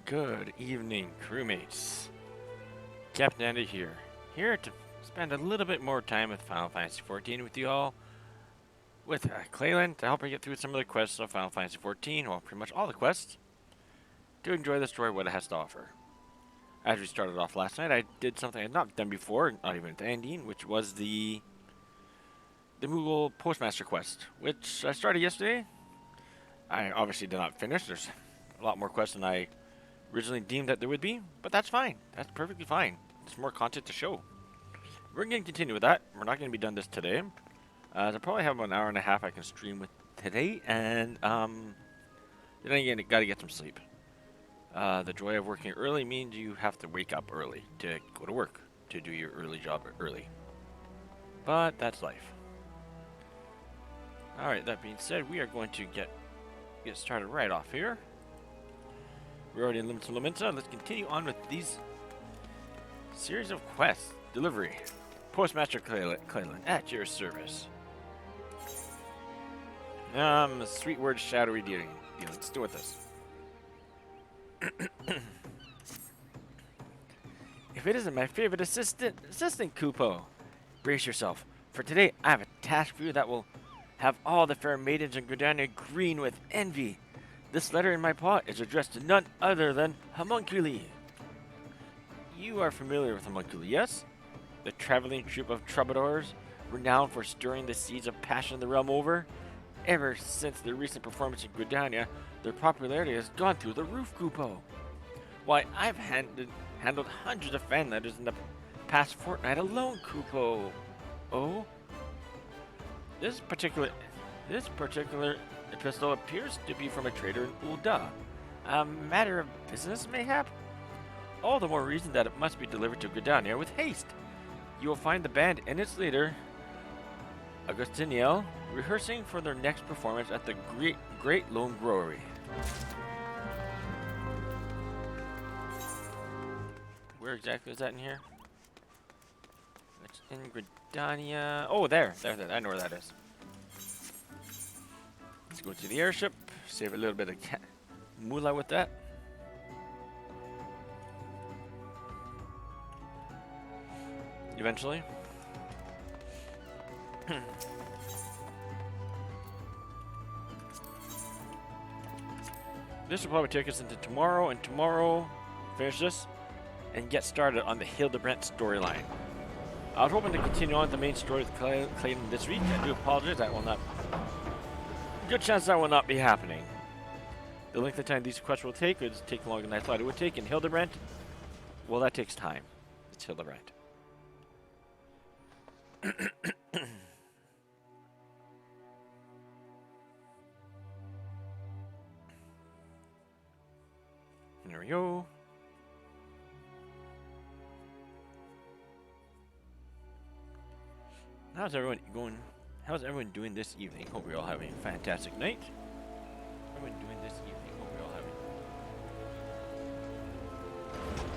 Good evening, crewmates. Captain Andy here to spend a little bit more time with Final Fantasy XIV with you all, with Clalin to help her get through some of the quests of Final Fantasy XIV, well, pretty much all the quests, to enjoy the story, what it has to offer. As we started off last night, I did something I had not done before, not even with Andy, which was the Moogle Postmaster quest, which I started yesterday. I obviously did not finish. There's a lot more quests than I originally deemed that there would be, but that's fine. That's perfectly fine. There's more content to show. We're going to continue with that. We're not going to be done this today. I probably have about an hour and a half I can stream with today, and then again, got to get some sleep. The joy of working early means you have to wake up early to go to work, to do your early job early. But that's life. Alright, that being said, we are going to get started right off here. We're already in Limits of Lamenta. Let's continue on with these series of quests. Delivery. Postmaster Clalin, at your service. Sweet word shadowy dealing. Let's do with this. If it isn't my favorite assistant Kupo, brace yourself. For today, I have a task for you that will have all the fair maidens in Gridania green with envy. This letter in my paw is addressed to none other than Homunculi. You are familiar with Homunculi, yes? The traveling troupe of troubadours, renowned for stirring the seeds of passion in the realm over. Ever since their recent performance in Gridania, their popularity has gone through the roof, Kupo. Why, I've handled hundreds of fan letters in the past fortnight alone, Kupo. Oh? This particular epistle appears to be from a trader in Ul'dah. A matter of business, mayhap? All the more reason that it must be delivered to Gridania with haste. You will find the band and its leader, Augustiniel, rehearsing for their next performance at the Great Lone Brewery. Where exactly is that in here? It's in Gridania. Oh, there. I know where that is. Let's go to the airship. Save a little bit of moolah with that. Eventually. This will probably take us into tomorrow, and tomorrow finish this and get started on the Hildebrandt storyline. I was hoping to continue on with the main story with Clayton this week. I do apologize, that will not. Good chance that will not be happening. The length of time these quests will take would take longer than I thought it would take. In Hildebrandt, well, that takes time. It's Hildebrandt. There we go. How's everyone going? How's everyone doing this evening? Hope you're all having a fantastic night. Everyone doing this evening? Hope you're all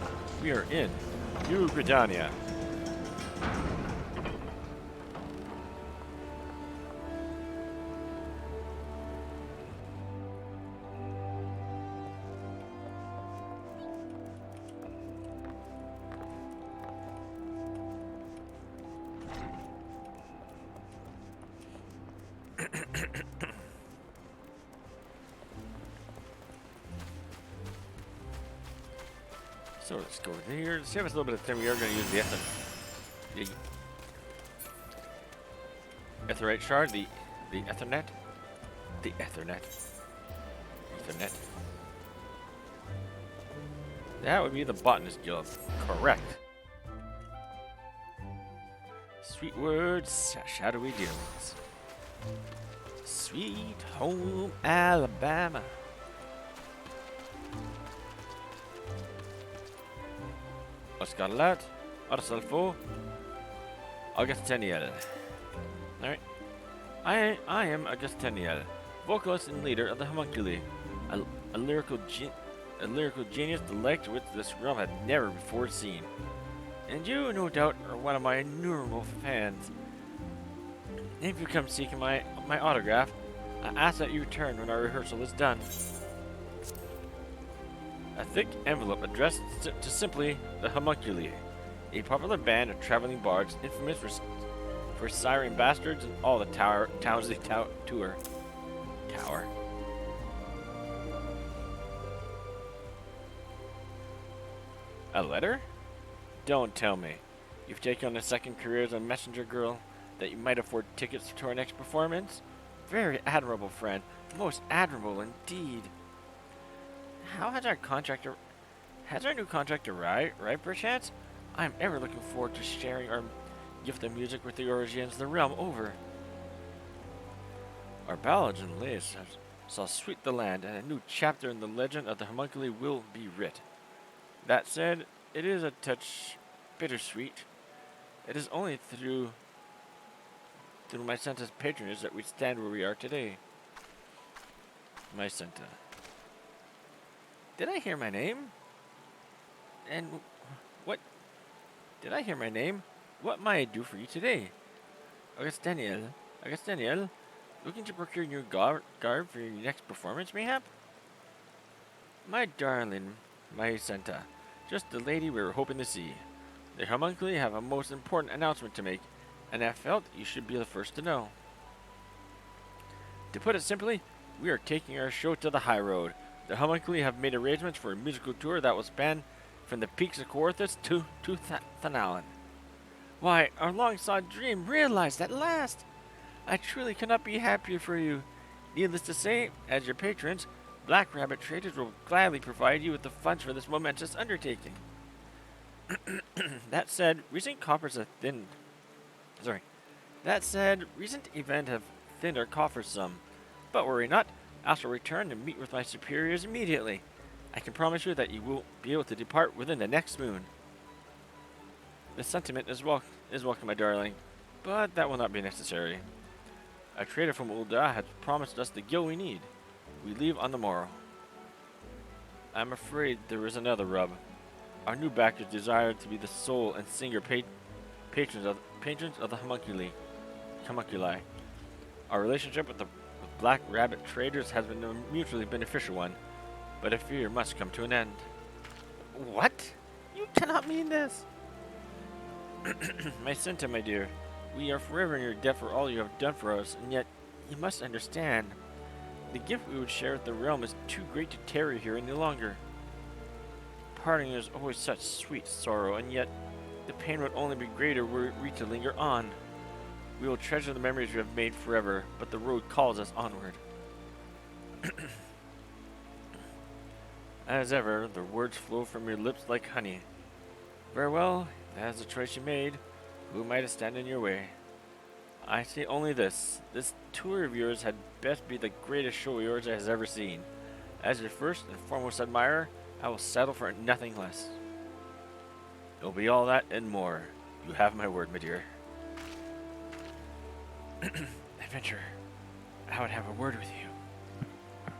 having. We are in New Gridania. So let's go here. Let's save us a little bit of time. We are going to use the Etherite shard, the Ethernet. That would be the botanist guild. Correct. Sweet words, shadowy dealings. Sweet home Alabama. Scarlet, Arsalfo, Augustiniel. Alright. I am Augustiniel, vocalist and leader of the Homunculi, a lyrical genius the likes which this realm had never before seen. And you, no doubt, are one of my innumerable fans. If you come seeking my autograph, I ask that you return when our rehearsal is done. A thick envelope addressed to simply the Homunculi, a popular band of traveling bards infamous for siring bastards in all the towns they tour. Tower. A letter? Don't tell me. You've taken on a second career as a messenger girl, that you might afford tickets to our next performance? Very admirable, friend. Most admirable indeed. How has our new contract arrived, right, perchance? I am ever looking forward to sharing our gift of music with the Origins the realm over. Our ballads and lays shall sweep the land, and a new chapter in the legend of the homunculi will be writ. That said, it is a touch bittersweet. It is only through my Santa's patronage that we stand where we are today. My Santa. Did I hear my name? And what? Did I hear my name? What may I do for you today? Augustiniel, looking to procure new garb for your next performance, mayhap? My darling, my Santa, just the lady we were hoping to see. The homunculi have a most important announcement to make, and I felt you should be the first to know. To put it simply, we are taking our show to the high road. The homunculi have made arrangements for a musical tour that will span from the peaks of Coerthus to Clalin. Why, our long-sought dream realized at last! I truly cannot be happier for you. Needless to say, as your patrons, Black Rabbit Traders will gladly provide you with the funds for this momentous undertaking. That said, recent events have thinned our coffers some. But worry not, I shall return and meet with my superiors immediately. I can promise you that you will be able to depart within the next moon. The sentiment is welcome, my darling, but that will not be necessary. A trader from Ul'dah has promised us the gil we need. We leave on the morrow. I'm afraid there is another rub. Our new backers desire to be the sole and single patrons of the homunculi. Our relationship with the Black Rabbit Traders has been a mutually beneficial one, but I fear it must come to an end. What? You cannot mean this! My Santa, my dear, we are forever in your debt for all you have done for us, and yet you must understand. The gift we would share with the realm is too great to tarry here any longer. Parting is always such sweet sorrow, and yet the pain would only be greater were we to linger on. We will treasure the memories we have made forever, but the road calls us onward. As ever, the words flow from your lips like honey. Very well, that is the choice you made. Who might stand in your way? I say only this. This tour of yours had best be the greatest show yours has ever seen. As your first and foremost admirer, I will settle for nothing less. It'll be all that and more. You have my word, my dear. Adventurer, I would have a word with you.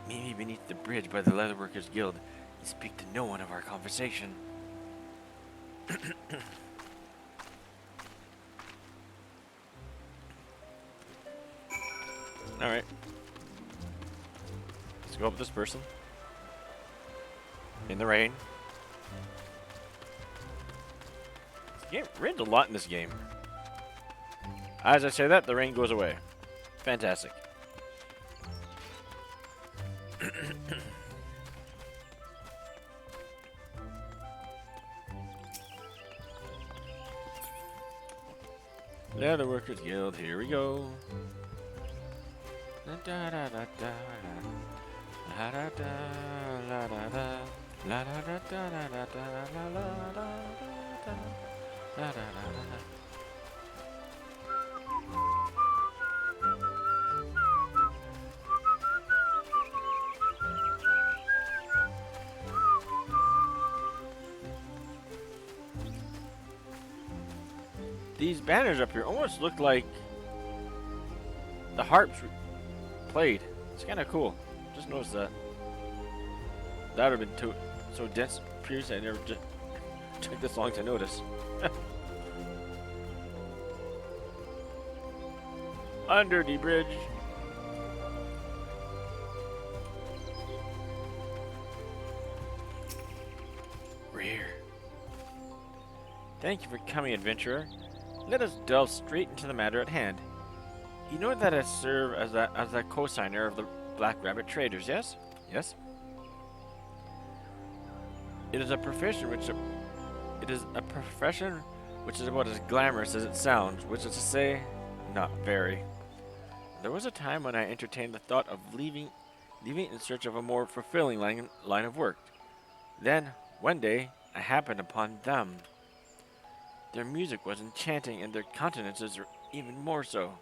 Meet me beneath the bridge by the Leatherworkers Guild and speak to no one of our conversation. Alright. Let's go up with this person. In the rain. Rain's a lot in this game. As I say that, the rain goes away. Fantastic. Leatherworkers Guild, here we go. La da da da da la da da la da da la da da da da da la la da da la da da. These banners up here almost look like the harps played. It's kind of cool. Just noticed that. That would have been so dense previously. I never just took this long to notice. Under the bridge. here. Thank you for coming, adventurer. Let us delve straight into the matter at hand. You know that I serve as a co-signer of the Black Rabbit Traders, yes? Yes. It is a profession which is about as glamorous as it sounds, which is to say, not very. There was a time when I entertained the thought of leaving in search of a more fulfilling line of work. Then, one day, I happened upon them. Their music was enchanting, and their countenances were even more so.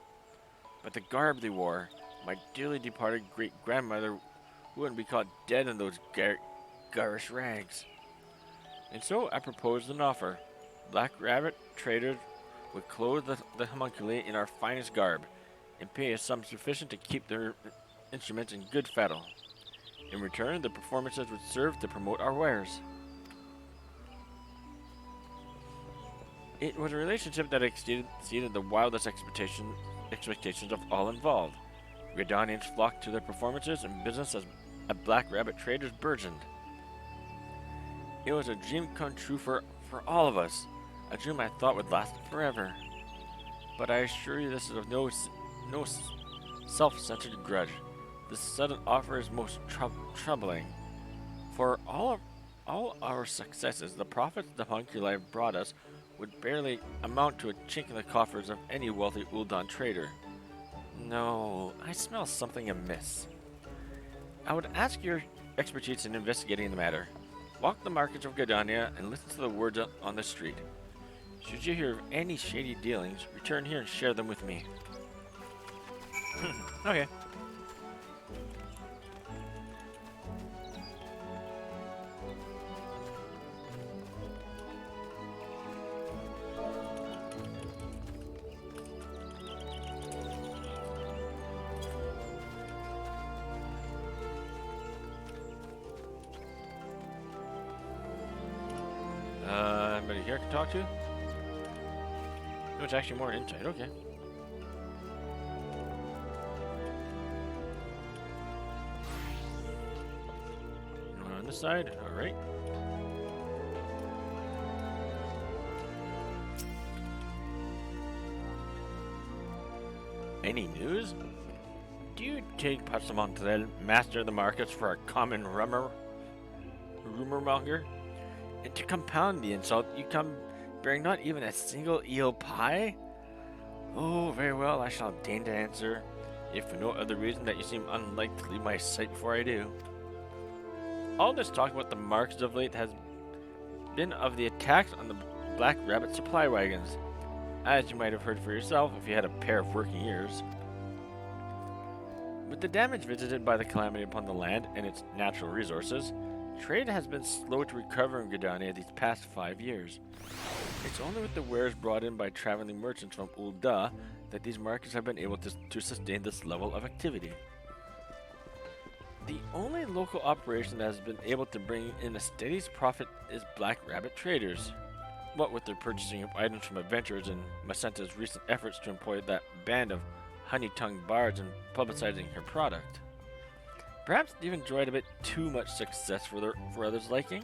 But the garb they wore, my dearly departed great-grandmother wouldn't be caught dead in those garish rags. And so I proposed an offer. Black Rabbit traders would clothe the homunculi in our finest garb, and pay a sum sufficient to keep their instruments in good fettle. In return, the performances would serve to promote our wares. It was a relationship that exceeded the wildest expectations of all involved. Gridanians flocked to their performances, and business as a Black Rabbit traders burgeoned. It was a dream come true for all of us, a dream I thought would last forever. But I assure you this is of no self-centered grudge. This sudden offer is most troubling. For all our successes, the profits the homunculi have brought us would barely amount to a chink in the coffers of any wealthy Ul'dan trader. No, I smell something amiss. I would ask your expertise in investigating the matter. Walk the markets of Gridania and listen to the words on the street. Should you hear of any shady dealings, return here and share them with me. Okay. Anybody here I can talk to? No, it's actually more insight. Okay. On this side, all right. Any news? Do you take Postmaster, master of the markets, for a common rumor monger? And to compound the insult, you come bearing not even a single eel pie? Oh, very well, I shall deign to answer, if for no other reason that you seem unlike to leave my sight before I do. All this talk about the markets of late has been of the attacks on the Black Rabbit supply wagons, as you might have heard for yourself if you had a pair of working ears. With the damage visited by the calamity upon the land and its natural resources, trade has been slow to recover in Gridania these past 5 years. It's only with the wares brought in by traveling merchants from Ul'dah that these markets have been able to sustain this level of activity. The only local operation that has been able to bring in a steady profit is Black Rabbit Traders. What with their purchasing of items from adventurers and Macenta's recent efforts to employ that band of honey-tongued bards in publicizing her product. Perhaps they've enjoyed a bit too much success for others' liking.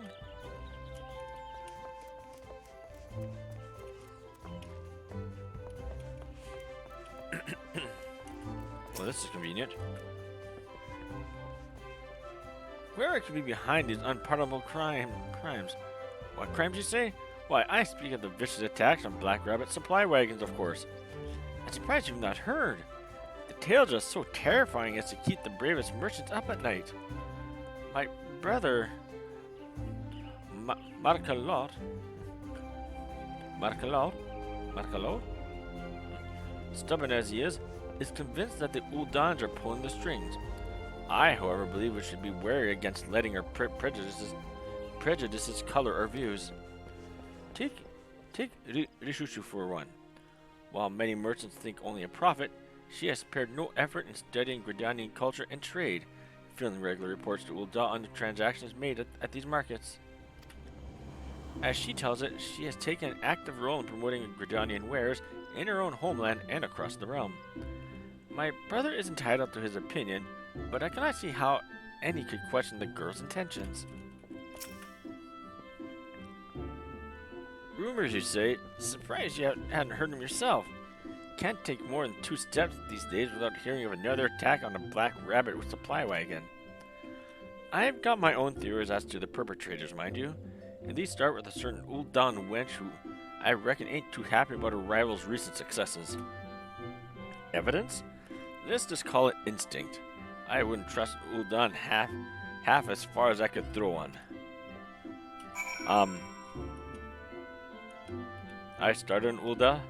Well, this is convenient. Whoever could be behind these unpardonable crimes? What crimes, you say? Why, I speak of the vicious attacks on Black Rabbit supply wagons, of course. I'm surprised you've not heard. The tales are so terrifying as to keep the bravest merchants up at night. My brother, Marcalot, stubborn as he is convinced that the Uldans are pulling the strings. I, however, believe we should be wary against letting our prejudices color our views. Take Rishushu for one. While many merchants think only a profit, she has spared no effort in studying Gridanian culture and trade, filling regular reports to Ul'dah on the transactions made at these markets. As she tells it, she has taken an active role in promoting Gridanian wares in her own homeland and across the realm. My brother is entitled to his opinion, but I cannot see how any could question the girl's intentions. Rumors, you say? Surprised you hadn't heard them yourself. Can't take more than 2 steps these days without hearing of another attack on a black rabbit supply wagon. I've got my own theories as to the perpetrators, mind you, and these start with a certain Uldan wench who I reckon ain't too happy about her rival's recent successes. Evidence? Let's just call it instinct. I wouldn't trust Uldan half as far as I could throw one. I started an Ulda.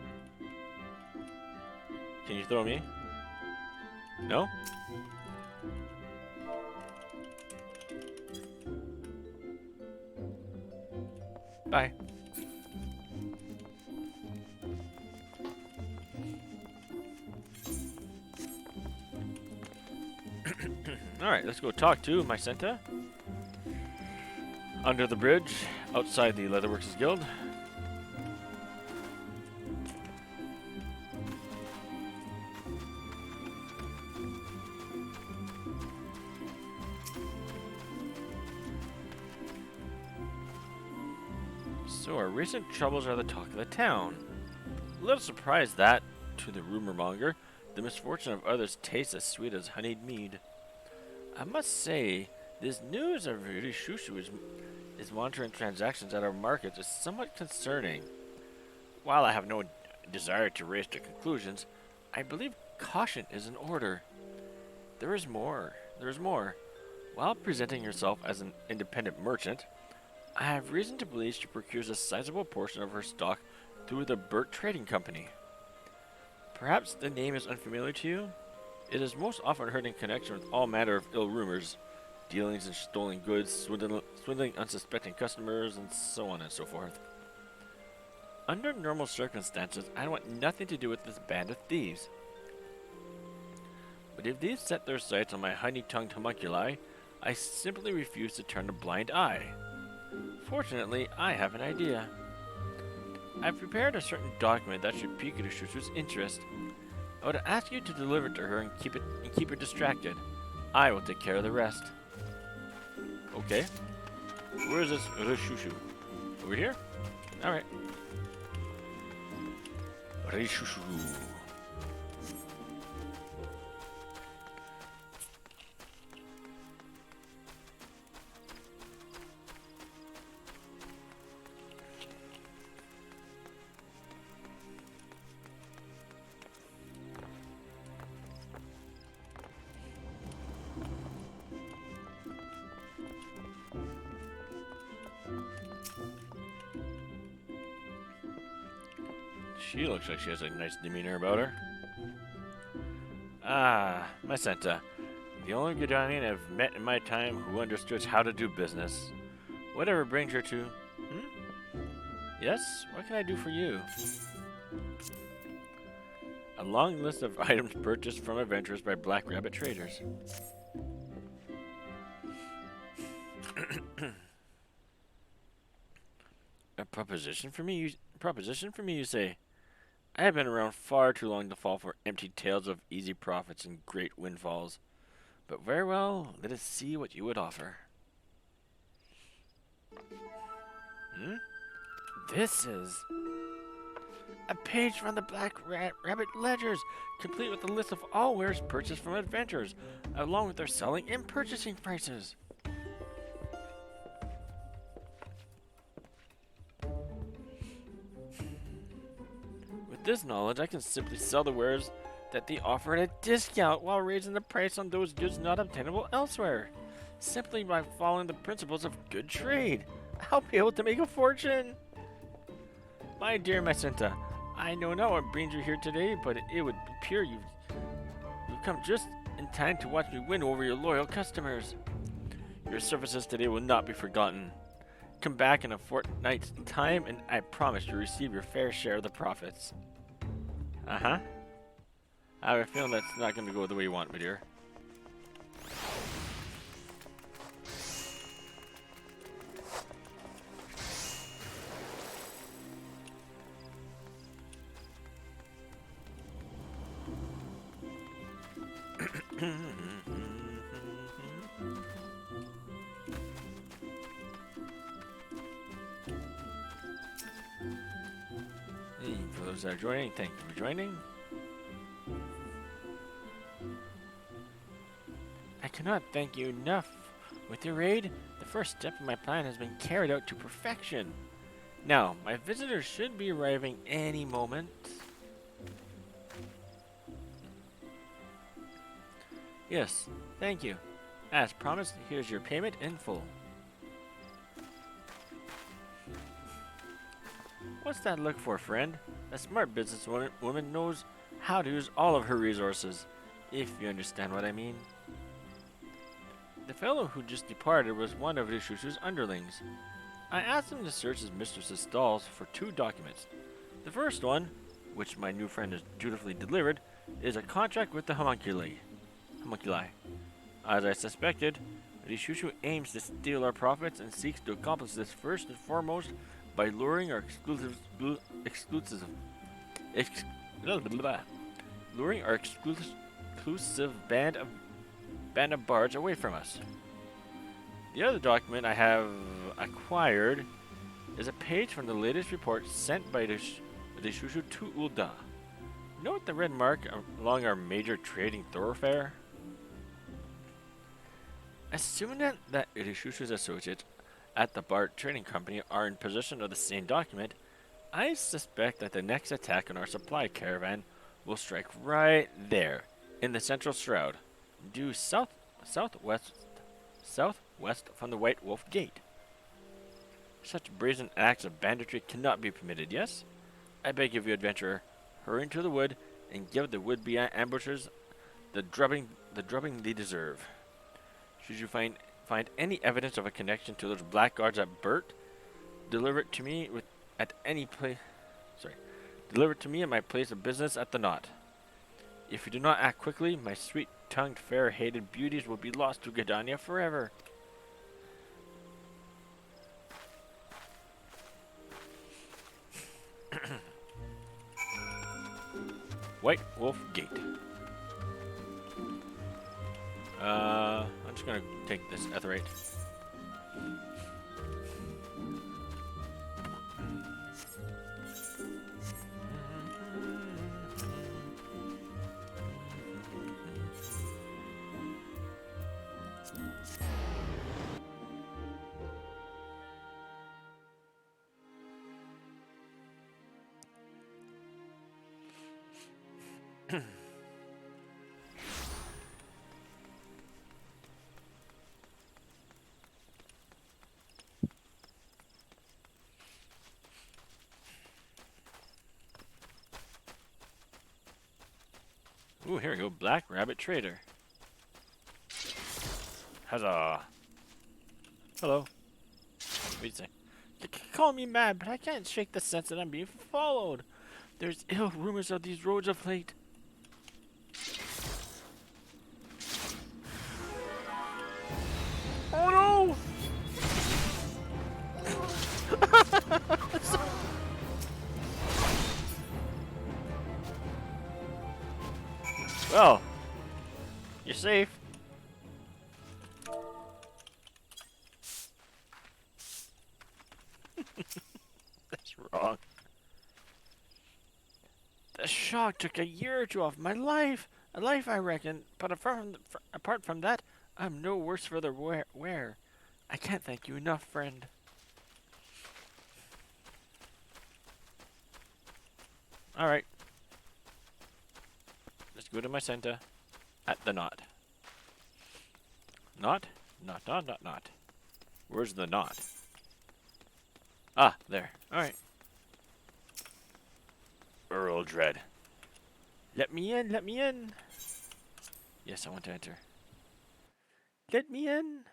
Can you throw me? No? Bye. Alright, let's go talk to my Senta. Under the bridge, outside the Leatherworkers Guild. So our recent troubles are the talk of the town. A little surprised that, to the rumor monger, the misfortune of others tastes as sweet as honeyed mead. I must say, this news of really Shushu is monitoring transactions at our markets is somewhat concerning. While I have no desire to race to conclusions, I believe caution is in order. There is more. While presenting herself as an independent merchant, I have reason to believe she procures a sizable portion of her stock through the Burt Trading Company. Perhaps the name is unfamiliar to you? It is most often heard in connection with all manner of ill rumors, dealings in stolen goods, swindling unsuspecting customers, and so on and so forth. Under normal circumstances, I want nothing to do with this band of thieves. But if these set their sights on my honey-tongued homunculi, I simply refuse to turn a blind eye. Fortunately, I have an idea. I've prepared a certain document that should pique Shushu's interest. I would ask you to deliver it to her and keep her distracted. I will take care of the rest. Okay. Where is this Shushu? Over here? Alright. Shushu. She looks like she has a nice demeanor about her. Ah, my Senta. The only Gudanian I've met in my time who understood how to do business. Whatever brings her to... Yes? What can I do for you? A long list of items purchased from adventurers by Black Rabbit traders. A proposition for me, you say? I have been around far too long to fall for empty tales of easy profits and great windfalls. But very well, let us see what you would offer. This is a page from the Black Rabbit ledgers, complete with a list of all wares purchased from adventurers, along with their selling and purchasing prices. With this knowledge, I can simply sell the wares that they offer at a discount while raising the price on those goods not obtainable elsewhere. Simply by following the principles of good trade, I'll be able to make a fortune. My dear Senta, I know not what brings you here today, but it would appear you've come just in time to watch me win over your loyal customers. Your services today will not be forgotten. Come back in a fortnight's time, and I promise to receive your fair share of the profits. I have a feeling that's not going to go the way you want, my dear. those that are joining, thank you for joining. I cannot thank you enough. With your aid, the first step in my plan has been carried out to perfection. Now, my visitors should be arriving any moment. Yes, thank you. As promised, here's your payment in full. What's that look for, friend? A smart businesswoman knows how to use all of her resources, if you understand what I mean. The fellow who just departed was one of Rishushu's underlings. I asked him to search his mistress's stalls for 2 documents. The first one, which my new friend has dutifully delivered, is a contract with the homunculi. As I suspected, Rishushu aims to steal our profits and seeks to accomplish this first and foremost by luring our exclusive band of bards away from us. The other document I have acquired is a page from the latest report sent by Rishushu to Ulda. Note the red mark along our major trading thoroughfare. Assuming that Rishushu's associates at the Bard Trading Company are in possession of the same document, I suspect that the next attack on our supply caravan will strike right there, in the central shroud, due southwest from the White Wolf Gate. Such brazen acts of banditry cannot be permitted, yes? I beg of you, adventurer, hurry into the wood and give the would-be ambushers the drubbing they deserve. Should you find any evidence of a connection to those blackguards at Burt, deliver it to me at my place of business at the Knot. If you do not act quickly, my sweet-tongued, fair-hated beauties will be lost to Gadania forever. White Wolf Gate. I'm just gonna take this etherite. Ooh, here we go. Black Rabbit Trader. Huzzah. Hello. What do you say? Call me mad, but I can't shake the sense that I'm being followed. There's ill rumors of these roads of late. Oh no! Well, you're safe. That's wrong. The shock took a year or 2 off my life. A life, I reckon. But apart from that, I'm no worse for the wear. I can't thank you enough, friend. Alright. Let's go to my center at the Knot. Knot? Knot. Where's the Knot? Ah, there. Alright. Earl Dread. Let me in, let me in. Yes, I want to enter. Let me in.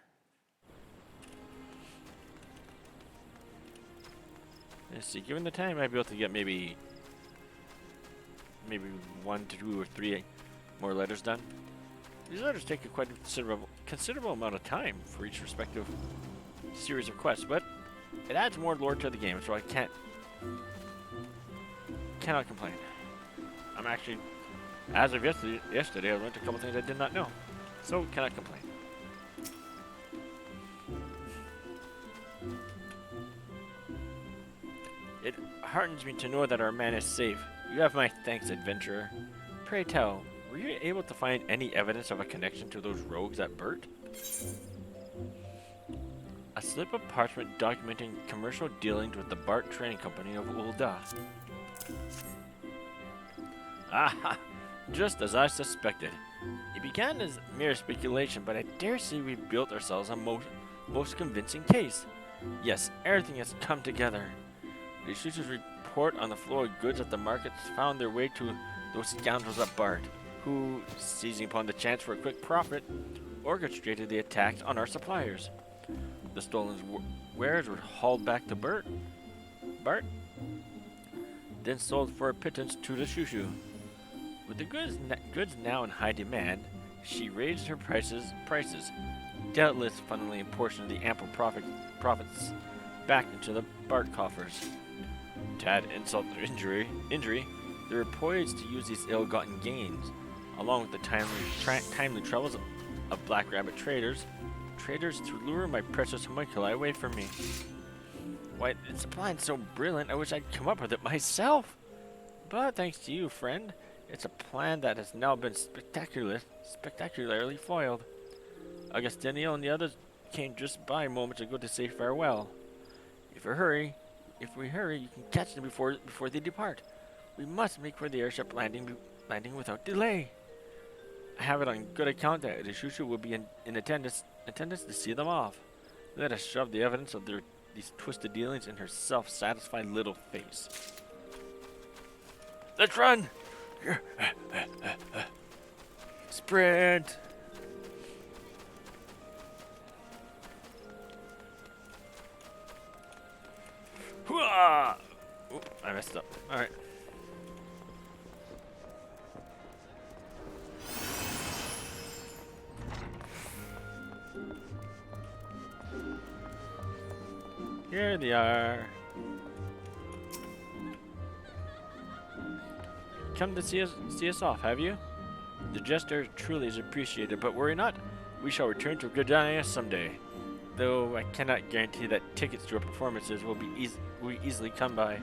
Let's see, given the time, I'd be able to get maybe 1 to 2 or 3 more letters done. These letters take a quite considerable amount of time for each respective series of quests, but it adds more lore to the game, so I cannot complain. I'm actually, as of yesterday, I learned a couple things I did not know, so cannot complain. It heartens me to know that our man is safe. You have my thanks, adventurer. Pray tell, were you able to find any evidence of a connection to those rogues at Burt? A slip of parchment documenting commercial dealings with the Bart Trading Company of Ul'dah. Aha! Just as I suspected. It began as mere speculation, but I dare say we built ourselves a most convincing case. Yes, everything has come together. The shooters report on the flow of goods at the markets found their way to those scoundrels at Bart, who, seizing upon the chance for a quick profit, orchestrated the attacks on our suppliers. The stolen wares were hauled back to Bart, then sold for a pittance to the Shushu. With the goods now in high demand, she raised her prices, doubtless funneling a portion of the ample profits back into the Bart coffers. To add insult to injury, they were poised to use these ill-gotten gains, along with the timely troubles of Black Rabbit traders, to lure my precious homunculi away from me. Why, it's a plan so brilliant, I wish I'd come up with it myself. But thanks to you, friend, it's a plan that has now been spectacularly foiled. Augustinio and the others came just by moments ago to say farewell. If we hurry, you can catch them before they depart. We must make for the airship landing without delay. I have it on good account that the Shushu will be in attendance to see them off. Let us shove the evidence of these twisted dealings in her self-satisfied little face. Let's run! Sprint! Hooah! Oop, I messed up. Alright. Here they are. Come to see us off, have you? The gesture truly is appreciated, but worry not. We shall return to Gridania someday. Though I cannot guarantee that tickets to our performances will easily come by.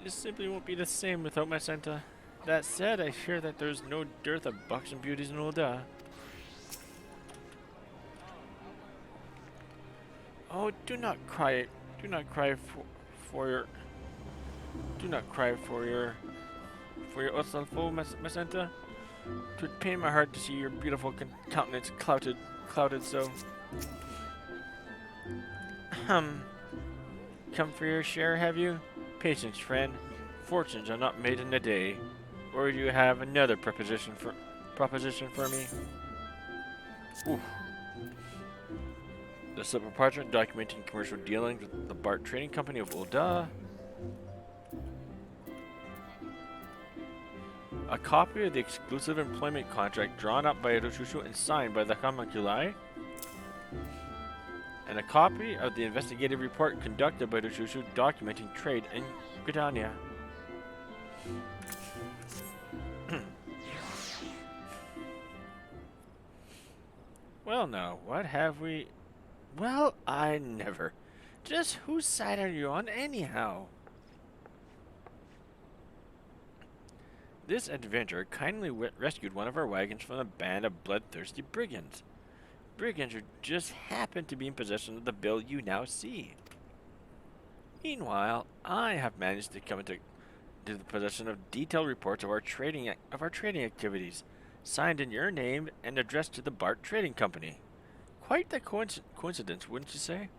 This simply won't be the same without my Santa. That said, I hear that there's no dearth of buxom beauties in Ul'dah. Oh, do not cry for your Osalfo, my Santa. 'Twould pain my heart to see your beautiful countenance clouded so. Come for your share, have you? Patience, friend. Fortunes are not made in a day. Or do you have another proposition for me? Oof. The slip of parchment documenting commercial dealings with the Bart Trading Company of Ul'dah. A copy of the exclusive employment contract drawn up by Hiroshushu and signed by the homunculi. And a copy of the investigative report conducted by Hiroshushu documenting trade in Gridania. Well now, what have we... Well, I never. Just whose side are you on anyhow? This adventurer kindly rescued one of our wagons from a band of bloodthirsty brigands. Brigands who just happened to be in possession of the bill you now see. Meanwhile, I have managed to come into the possession of detailed reports of our trading activities, signed in your name and addressed to the Bart Trading Company. Quite the coincidence, wouldn't you say?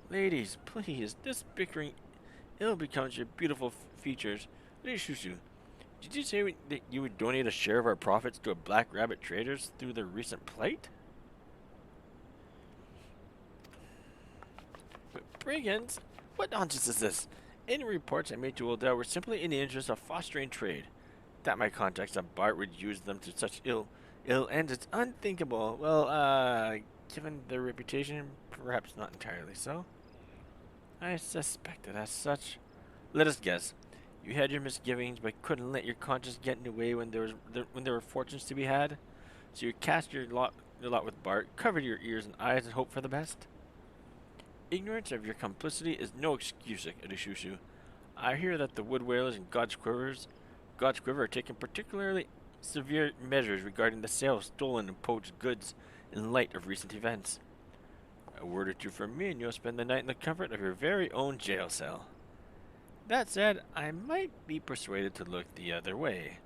Ladies, please, this bickering ill becomes your beautiful features. Shushu, did you say that you would donate a share of our profits to a Black Rabbit traders through the recent plight? But brigands? What nonsense is this? Any reports I made to Ul'dah were simply in the interest of fostering trade. That my contacts at Bart would use them to such ill ends, it's unthinkable. Well, given their reputation, perhaps not entirely so. I suspected as such. Let us guess. You had your misgivings, but couldn't let your conscience get in the way when there were fortunes to be had. So you cast your lot with Bart, covered your ears and eyes, and hoped for the best. Ignorance of your complicity is no excuse, Adishushu. I hear that the wood whalers and God's Quiver are taking particularly severe measures regarding the sale of stolen and poached goods in light of recent events. A word or two from me and you'll spend the night in the comfort of your very own jail cell. That said, I might be persuaded to look the other way,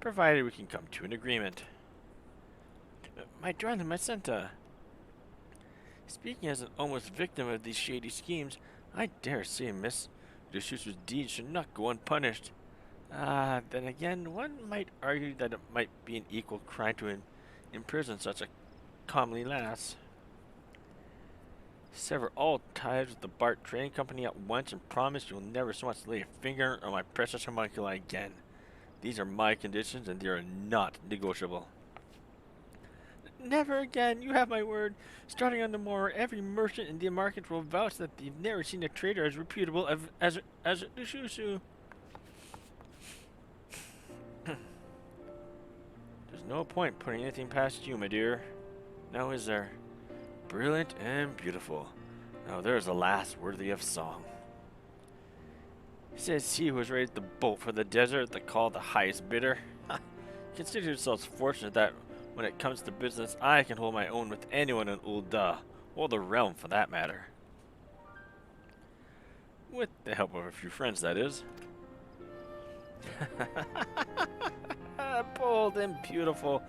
provided we can come to an agreement. My darling Macenta, speaking as an almost victim of these shady schemes, I dare say Miss Deshushu's deeds should not go unpunished. Then again, one might argue that it might be an equal crime to imprison such a comely lass. Sever all ties with the Bart Trading Company at once and promise you'll never so much lay a finger on my precious homunculi again. These are my conditions and they are not negotiable. Never again, you have my word. Starting on tomorrow, every merchant in the market will vouch that they've never seen a trader as reputable as the Shushu. There's no point putting anything past you, my dear. Now is there? Brilliant and beautiful. Now there's a lass worthy of song. Says he who has raised the boat for the desert that called the highest bidder. Consider yourselves fortunate that when it comes to business, I can hold my own with anyone in Ul'dah, or the realm for that matter. With the help of a few friends, that is. Bold and beautiful.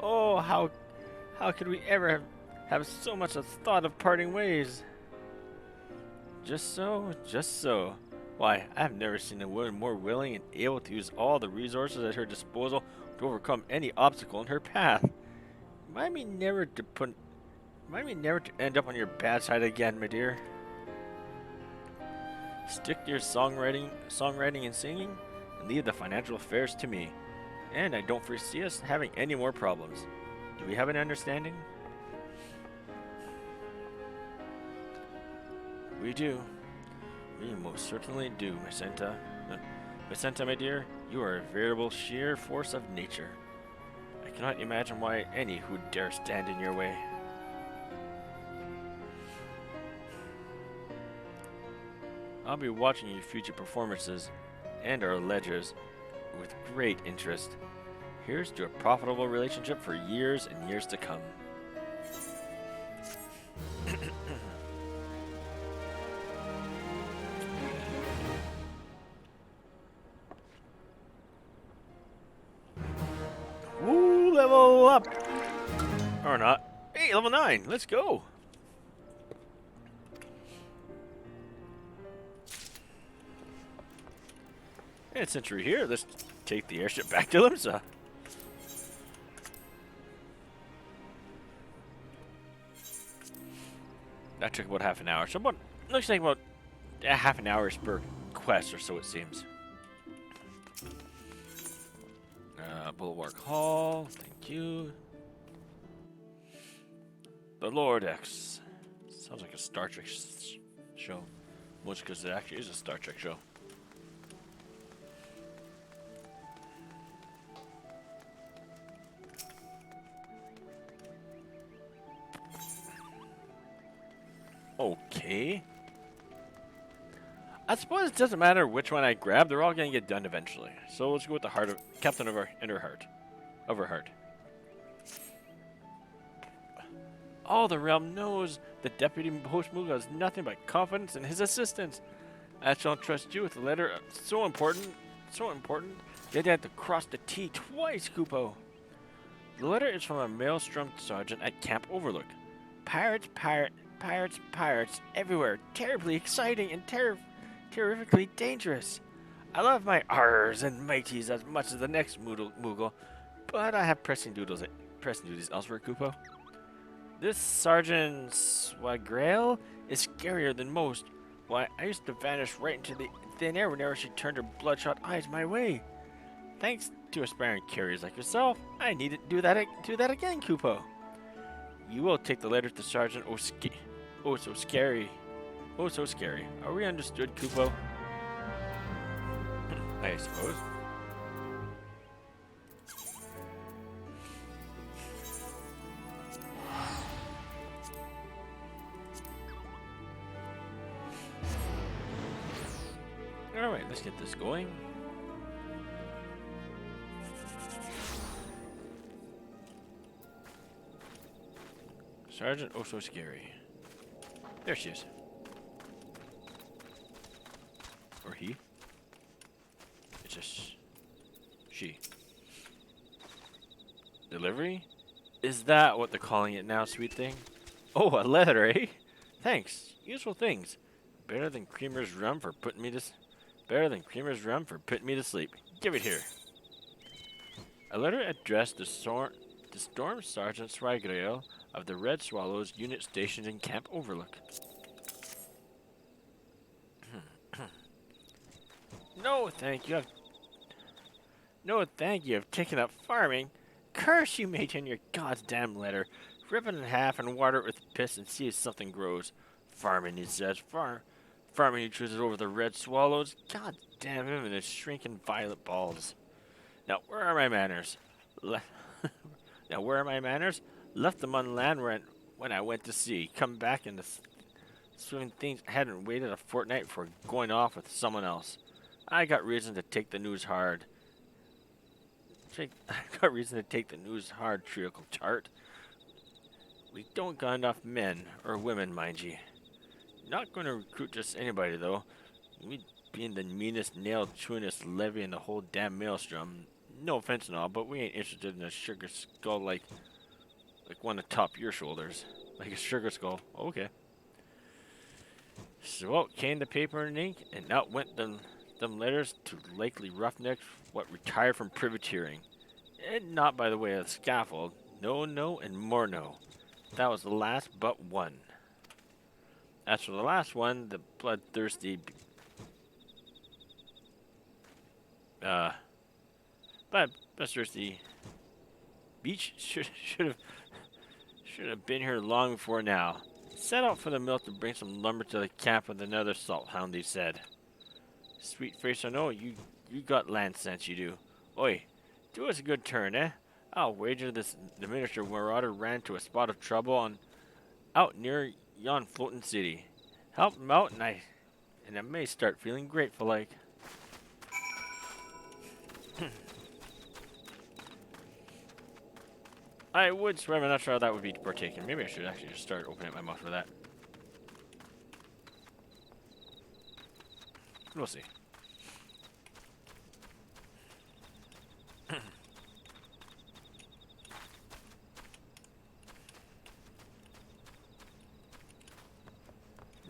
Oh, how could we ever have so much as thought of parting ways? Just so, just so. Why, I've never seen a woman more willing and able to use all the resources at her disposal to overcome any obstacle in her path. Remind me never to end up on your bad side again, my dear. Stick to your songwriting and singing, and leave the financial affairs to me. And I don't foresee us having any more problems. Do we have an understanding? We do. We most certainly do, Macenta. Macenta, my dear, you are a veritable sheer force of nature. I cannot imagine why any who dare stand in your way. I'll be watching your future performances and our ledgers with great interest. Here's to a profitable relationship for years and years to come. Woo, level up! Or not. Hey, level 9, let's go! And since we're here, let's take the airship back to Limsa. That took about half an hour. So looks like about a half an hour per quest or so it seems. Bulwark Hall, thank you. The Lord X. Sounds like a Star Trek show. Most because it actually is a Star Trek show. Okay. I suppose it doesn't matter which one I grab, they're all going to get done eventually. So let's go with the heart of Captain of our Inner Heart. Of her heart. All the realm knows the Deputy Postmaster has nothing but confidence in his assistants. I shall trust you with a letter so important that I had to cross the T twice, Kupo. The letter is from a maelstrom sergeant at Camp Overlook. Pirates everywhere. Terribly exciting and terrifically dangerous. I love my R's and mighties as much as the next Moogle, but I have pressing duties elsewhere, Kupo. This Sergeant Swagrail is scarier than most. Why, I used to vanish right into the thin air whenever she turned her bloodshot eyes my way. Thanks to aspiring carriers like yourself, I need to do that again, Kupo. You will take the letter to Sergeant Oh, so scary. Oh, so scary. Are we understood, Kupo? I suppose. Alright, let's get this going. Sergeant, oh so scary. There she is. Or he. It's just she. Delivery? Is that what they're calling it now, sweet thing? Oh, a letter, eh? Thanks. Useful things. Better than Creamer's rum for putting me to sleep. Give it here. A letter addressed to Storm Sergeant Swagriel of the Red Swallows unit stationed in Camp Overlook. No, thank you. No, thank you. I've taken up farming. Curse you, mate, in your goddamn letter. Rip it in half and water it with piss and see if something grows. Farming, he says. Farming, he chooses over the Red Swallows. God damn him and his shrinking violet balls. Now, where are my manners? Left them on land when I went to sea. Come back and the swimming things hadn't waited a fortnight before going off with someone else. I got reason to take the news hard. Treacle chart. We don't got enough men, or women, mind ye. Not going to recruit just anybody, though. We being the meanest, nail-chewingest levy in the whole damn maelstrom. No offense and all, but we ain't interested in a sugar skull like one atop your shoulders. Like a sugar skull. Okay. So out came the paper and ink, and out went them letters to likely roughnecks what retired from privateering. And not by the way of the scaffold. No, and more no. That was the last but one. As for the last one, the bloodthirsty beach should have been here long before now. Set out for the mill to bring some lumber to the camp with another salt hound, he said. Sweet face, I know you got land sense, you do. Oi, do us a good turn, eh? I'll wager the miniature marauder ran to a spot of trouble out near yon floating city. Help him out, and I may start feeling grateful like. I would swear, I'm not sure how that would be partaken. Maybe I should actually just start opening my mouth for that. We'll see. There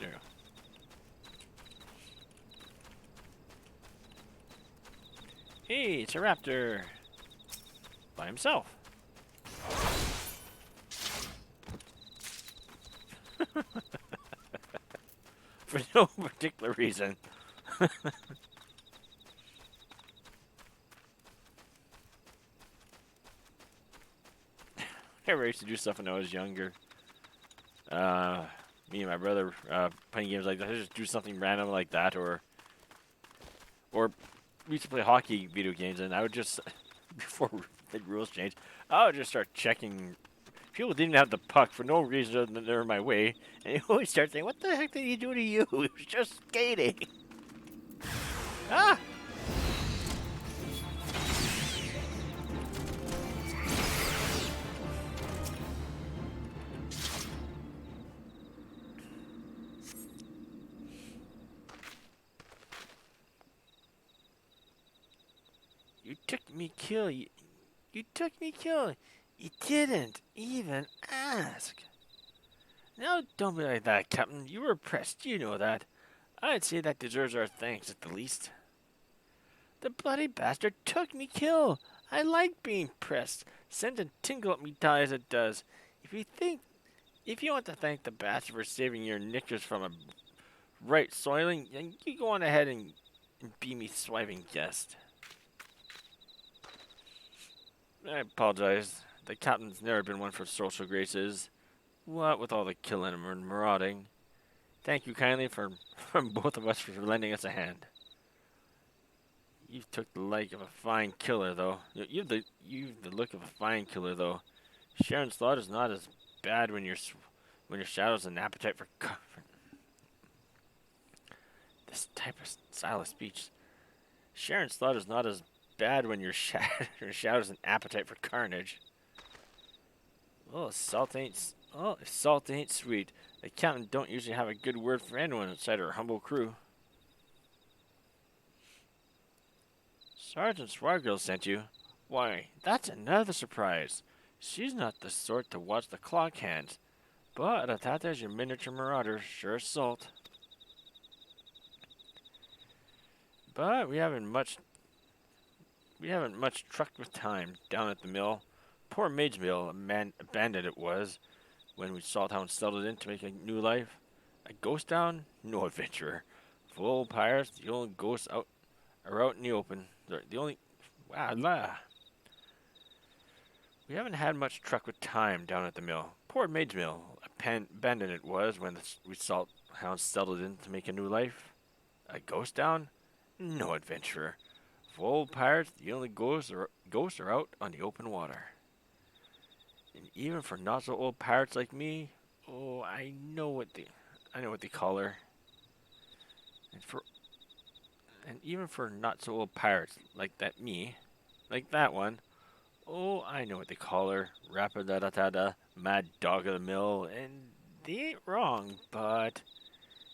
you go. Hey, it's a raptor. By himself. For no particular reason. I used to do stuff when I was younger. Me and my brother playing games like that. I just do something random like that, or we used to play hockey video games, and I would just before the rules changed, I would just start checking. People didn't have the puck for no reason other than they're in my way, and you always start saying, "What the heck did he do to you? He was just skating." Ah! You took me kill. You took me kill. You didn't even ask. Now, don't be like that, Captain. You were pressed. You know that. I'd say that deserves our thanks at the least. The bloody bastard took me kill. I like being pressed. Sent a tingle up me tie as it does. If you want to thank the bastard for saving your knickers from a right soiling, then you go on ahead and be me swiving guest. I apologize. The captain's never been one for social graces. What with all the killing and marauding. Thank you kindly from both of us for lending us a hand. You took the like of a fine killer, though. You've the look of a fine killer, though. Sharing slaughter's not as bad when your shadow's an appetite for comfort. This type of style of speech Sharon's thought is not as bad when your shadows an appetite for carnage. Well, if salt ain't sweet. The captain don't usually have a good word for anyone outside our humble crew. Sergeant Swargill sent you? Why, that's another surprise. She's not the sort to watch the clock hands, but Atata's your miniature marauder, sure as salt. But we haven't much trucked with time down at the mill. Poor Maid's Mill, abandoned it was, when we Salthound settled in to make a new life. A ghost town? No adventurer. Full old pirates, the only ghosts out are out in the open. They're the only la. We haven't had much truck with time down at the mill. Poor Maid's Mill, abandoned it was when we Salthound settled in to make a new life. A ghost town? No adventurer. For old pirates, the only ghosts are out on the open water. And even for not so old pirates like me, oh, I know what they call her. And even for not so old pirates like that one, oh, I know what they call her. Rapidatada, mad dog of the mill, and they ain't wrong, but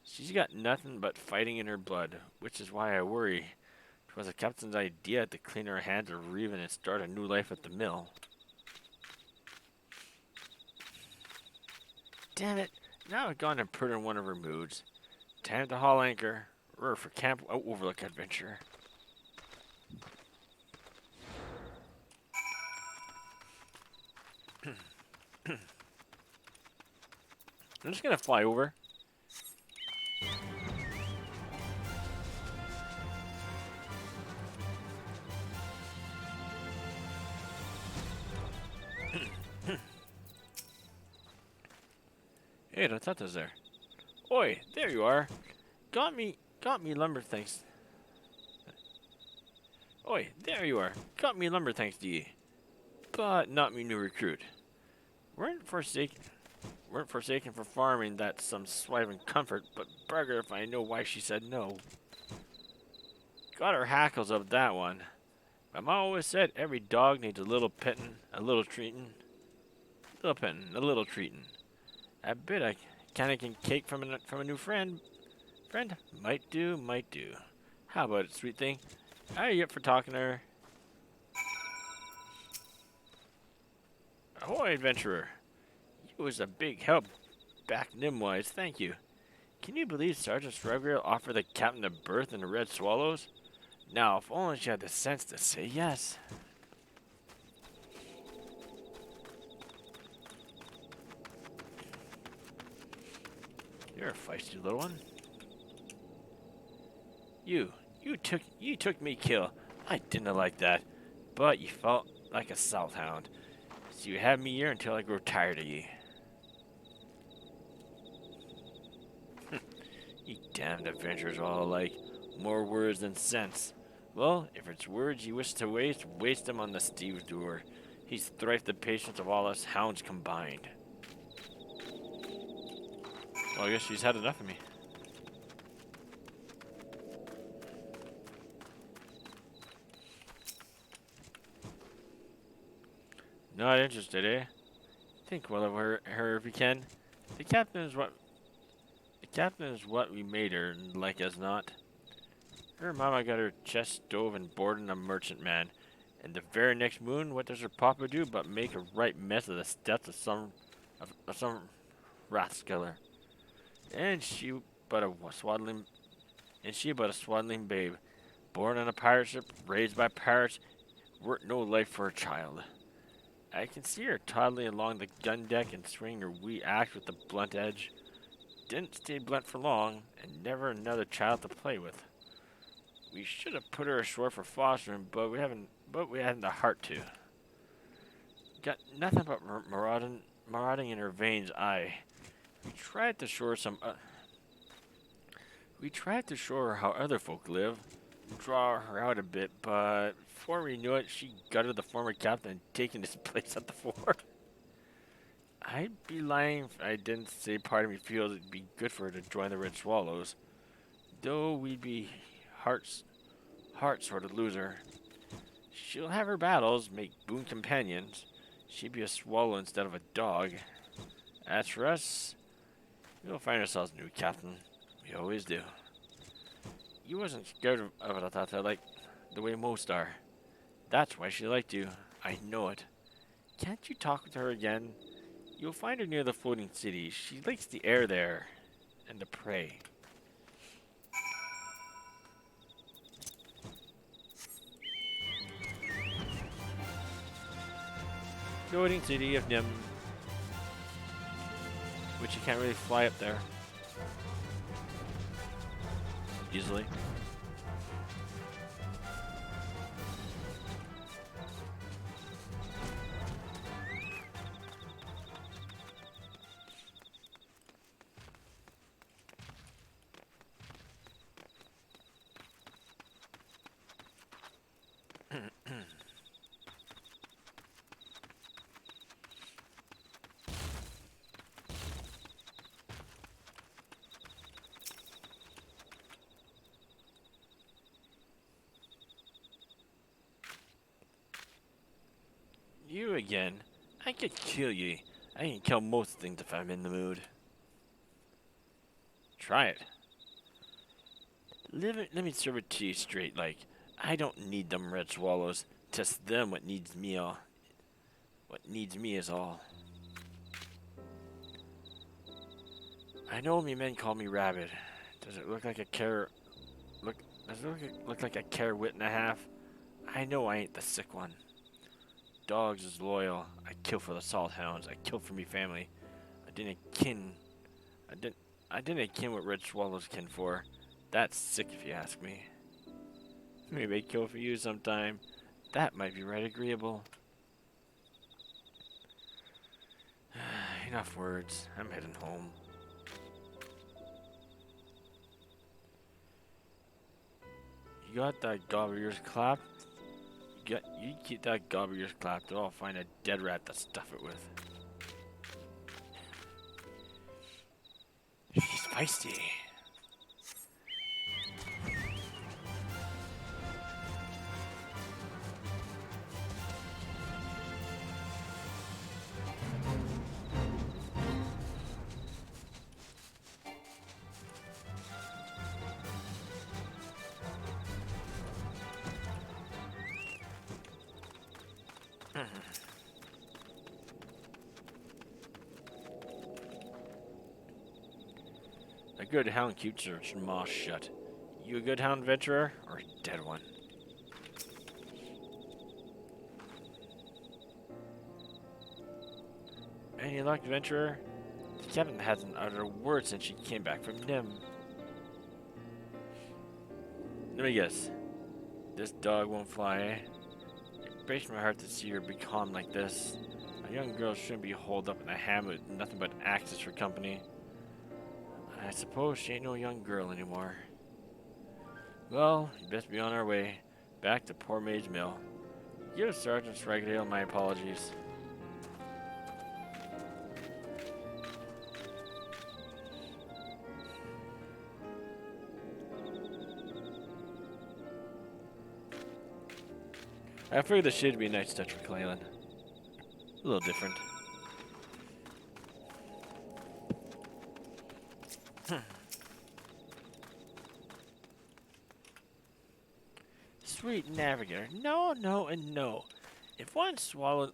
she's got nothing but fighting in her blood, which is why I worry. 'Twas the captain's idea to clean her hands of Reven and start a new life at the mill. Damn it, now I've gone and put her in one of her moods. Time to haul anchor, or for Camp Overlook adventure. I'm just gonna fly over. Hey, Ratata's there. Oi, there you are. Got me lumber thanks. Oi, there you are. Got me lumber thanks to ye. But not me new recruit. Weren't forsaken for farming, that's some swiving comfort, but bugger if I know why she said no. Got her hackles up that one. My mom always said every dog needs a little petting, a little treating. A little treating. I bet I kinda can cake from a new friend. Might do. How about it, sweet thing? Are you up for talking to her? Ahoy, adventurer. You was a big help back Nimwise, thank you. Can you believe Sergeant Shrugger offered the captain a berth in the Red Swallows? Now, if only she had the sense to say yes. You're a feisty little one. You took me kill. I didn't like that, but you felt like a Salthound. So you have me here until I grow tired of ye. You damned adventurers all alike. More words than sense. Well, if it's words you wish to waste them on the stevedore. He's thrice the patience of all us hounds combined. Well, I guess she's had enough of me. Not interested, eh? Think well of her if you can. The captain is what we made her, like as not. Her mama got her chest stove and boarding a merchantman, and the very next moon, what does her papa do but make a right mess of the steps of some rascaller? And she but a swaddling babe, born on a pirate ship, raised by pirates, weren't no life for a child. I can see her toddling along the gun deck and swinging her wee axe with the blunt edge. Didn't stay blunt for long, and never another child to play with. We should have put her ashore for fostering, but we hadn't the heart to. Got nothing but marauding in her veins. We tried to show her how other folk live, draw her out a bit, but before we knew it, she gutted the former captain and taken his place at the fort. I'd be lying if I didn't say part of me feels it'd be good for her to join the Red Swallows, though we'd be heart heart sort of loser. She'll have her battles, make boon companions. She'd be a swallow instead of a dog. As for us, we'll find ourselves a new captain. We always do. You wasn't scared of Ratata like the way most are. That's why she liked you. I know it. Can't you talk with her again? You'll find her near the floating city. She likes the air there. And the prey. Floating city of Nim. Which you can't really fly up there. Easily. You again? I could kill you. I can kill most things if I'm in the mood. Try it. Let me serve it to you straight, like, I don't need them red swallows. Just them what needs me all. What needs me is all. I know me men call me Rabbit. Does it look like a does it look like a wit and a half? I know I ain't the sick one. Dogs is loyal. I kill for the salt hounds. I kill for me family. I didn't kin what red swallows kin for. That's sick if you ask me. Maybe I kill for you sometime. That might be right agreeable. Enough words. I'm heading home. You got that gob of yours clapped? You keep that gob of yours clapped, or I'll find a dead rat to stuff it with. She's feisty. A good hound keeps her mouth shut. You a good hound venturer, or a dead one? Any luck, venturer? The captain hasn't uttered a word since she came back from Nim. Let me guess. This dog won't fly, eh? It breaks my heart to see her be calm like this. A young girl shouldn't be holed up in a hamlet with nothing but axes for company. I suppose she ain't no young girl anymore. Well, you best be on our way. Back to Poor Maid's Mill. Give Sergeant Raggedale my apologies. I figured this should be a nice touch for Clalin. A little different. Sweet navigator, no, no, and no. If one swallow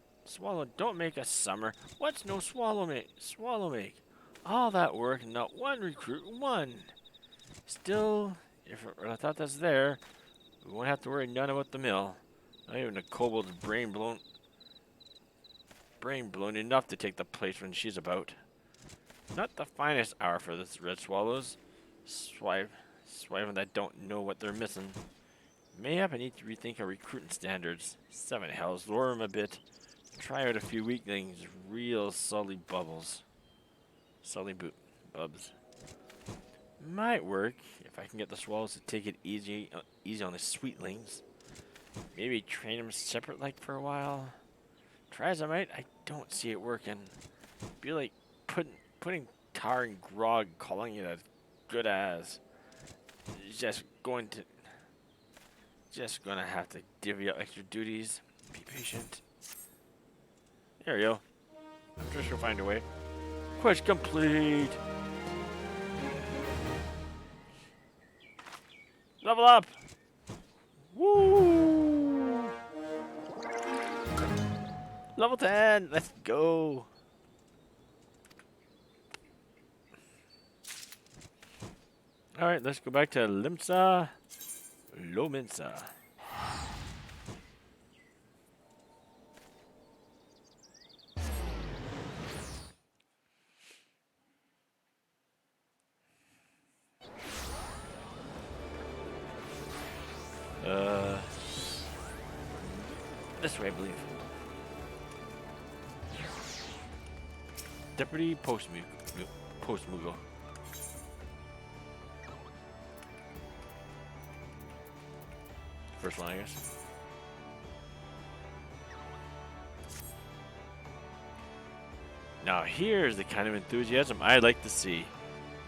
don't make a summer, what's no swallow make? All that work and not one recruit won. Still, if I thought that's there, we won't have to worry none about the mill. Not even a kobold's brain blown enough to take the place when she's about. Not the finest hour for this red swallows. Swiving that don't know what they're missing. Mayhap I need to rethink our recruiting standards. 7 hells, lower 'em a bit. Try out a few weaklings, real sully bubs. Might work if I can get the swallows to take it easy on the sweetlings. Maybe train them separate like for a while. Try as I might, I don't see it working. Be like putting tar and grog, calling it as good as. Just going to Just gonna have to divvy up extra duties. Be patient. There we go. I'm sure she'll find a way. Quest complete. Level up. Woo! Level 10. Let's go. All right, let's go back to Limsa. Lominsa. This way, I believe. Deputy Postmugo. First line, I guess. Now here's the kind of enthusiasm I like to see.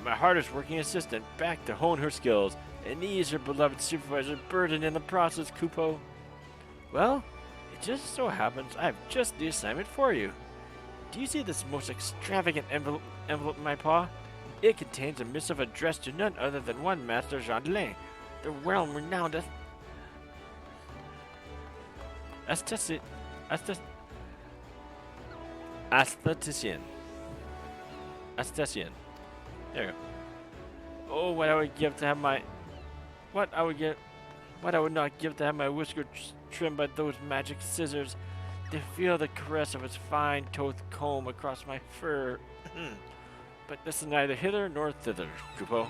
My hardest working assistant back to hone her skills and ease her beloved supervisor burden in the process, Kupo. Well, it just so happens I have just the assignment for you. Do you see this most extravagant envelope in my paw? It contains a missive addressed to none other than one Master Clalin, the well-renowned aesthetician. There you go. Oh, what I would give to have my... What I would not give to have my whisker trimmed by those magic scissors, to feel the caress of its fine-toothed comb across my fur. But this is neither hither nor thither, Kupo.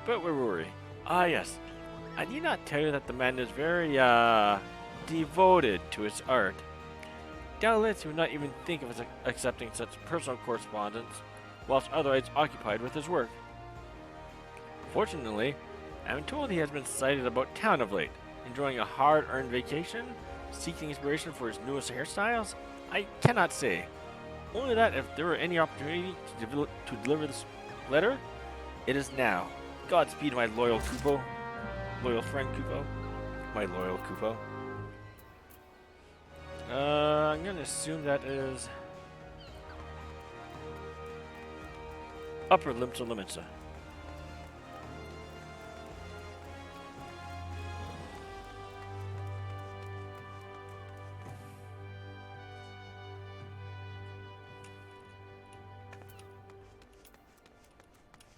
But where were we? Ah, yes. I need not tell you that the man is very, devoted to his art. Doubtless he would not even think of accepting such personal correspondence, whilst otherwise occupied with his work. Fortunately, I am told he has been sighted about town of late, enjoying a hard-earned vacation, seeking inspiration for his newest hairstyles. I cannot say. Only that if there were any opportunity to deliver this letter, it is now. Godspeed, my loyal Kupo. Loyal friend Kupo. My loyal Kupo. I'm gonna assume that is Upper Limsa Limitsa.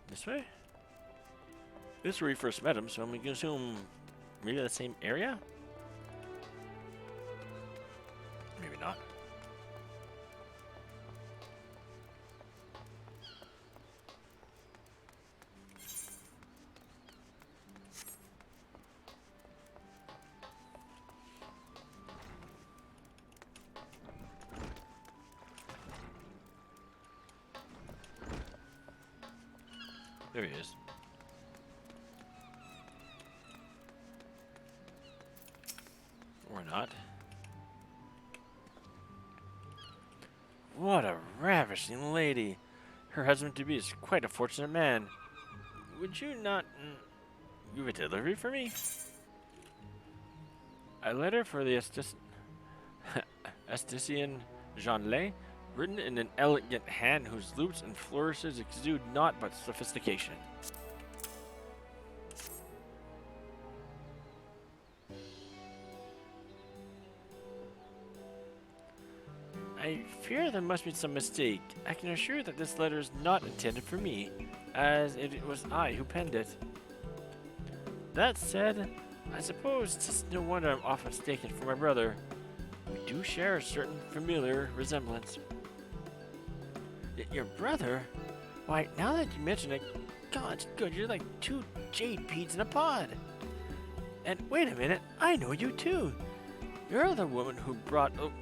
This way? This is where we first met him, so I'm gonna assume maybe the same area? Maybe not. There he is. Or not. What a ravishing lady. Her husband-to-be is quite a fortunate man. Would you not give a delivery for me? A letter for the aesthetician Clalin, written in an elegant hand whose loops and flourishes exude naught but sophistication. I fear there must be some mistake. I can assure that this letter is not intended for me, as it was I who penned it. That said, I suppose 'tis no wonder I'm often mistaken for my brother. We do share a certain familiar resemblance. Your brother? Why, now that you mention it, God's good, you're like two jade peas in a pod. And wait a minute, I know you too. You're the woman who brought about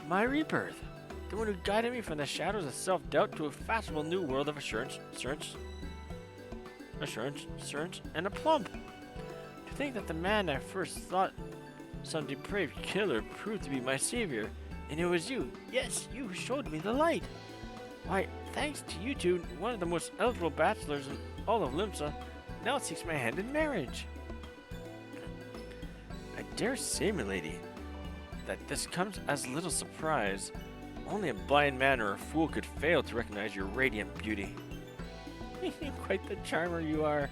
my rebirth. The one who guided me from the shadows of self-doubt to a fashionable new world of assurance, and aplomb. To think that the man I first thought some depraved killer proved to be my savior, and it was you. Yes, you who showed me the light. Why, thanks to you two, one of the most eligible bachelors in all of Limsa, now seeks my hand in marriage. I dare say, milady, that this comes as little surprise. Only a blind man or a fool could fail to recognize your radiant beauty. Quite the charmer you are.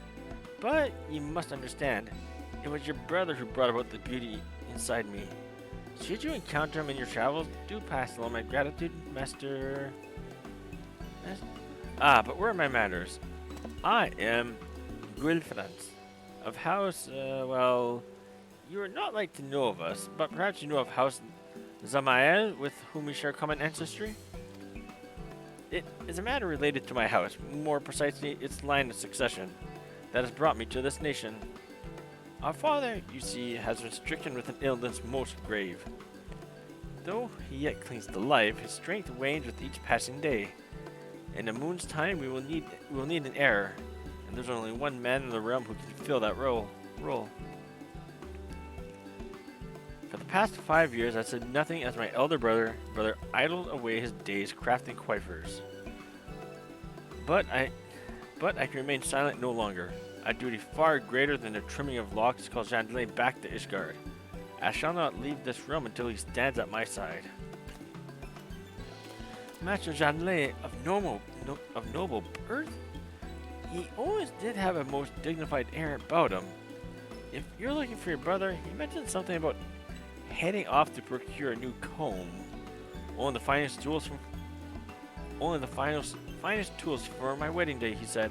But you must understand, it was your brother who brought about the beauty inside me. Should you encounter him in your travels, do pass along my gratitude, Master... but where are my manners? I am Guilfrance, of House, you are not like to know of us, but perhaps you know of House Zamael, with whom we share common ancestry? It is a matter related to my house, more precisely its line of succession, that has brought me to this nation. Our father, you see, has been stricken with an illness most grave. Though he yet clings to life, his strength wanes with each passing day. In a moon's time, we will need an heir, and there's only one man in the realm who can fill that role. For the past 5 years, I said nothing as my elder brother idled away his days crafting coiffures. But I can remain silent no longer. A duty far greater than the trimming of locks calls Jandelay back to Ishgard. I shall not leave this realm until he stands at my side. Master Jandelay of noble birth? He always did have a most dignified air about him. If you're looking for your brother, he mentioned something about heading off to procure a new comb. Only the finest tools for my wedding day, he said.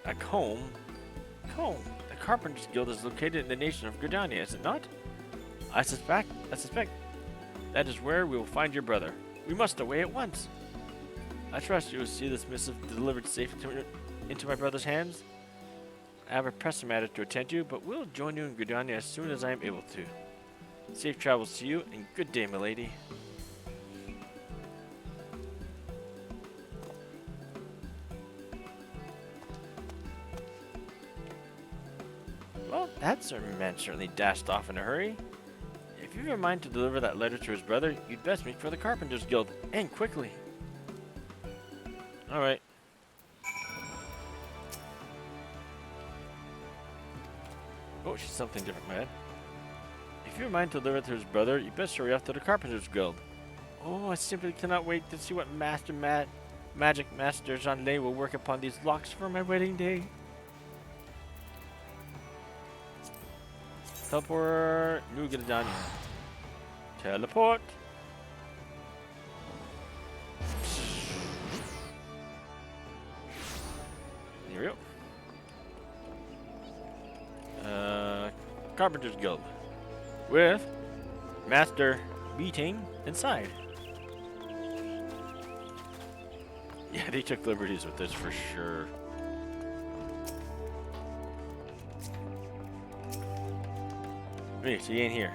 A comb? Comb. The Carpenters Guild is located in the nation of Gridania, is it not? I suspect that is where we will find your brother. We must away at once. I trust you will see this missive delivered safe into my brother's hands. I have a pressing matter to attend to, but we'll join you in Gridania as soon as I am able to. Safe travels to you, and good day, milady. Well, that certain man certainly dashed off in a hurry. If you have a mind to deliver that letter to his brother, you'd best make for the Carpenters Guild, and quickly. Alright. Oh, she's something different, man. If you have a mind to deliver it to his brother, you best hurry off to the Carpenters Guild. Oh, I simply cannot wait to see what Magic Master Jandelay will work upon these locks for my wedding day. Teleport, New Gridania. Teleport. Here we go. Carpenters Guild. With Master meeting inside. Yeah, they took liberties with this for sure. Wait, so you ain't here.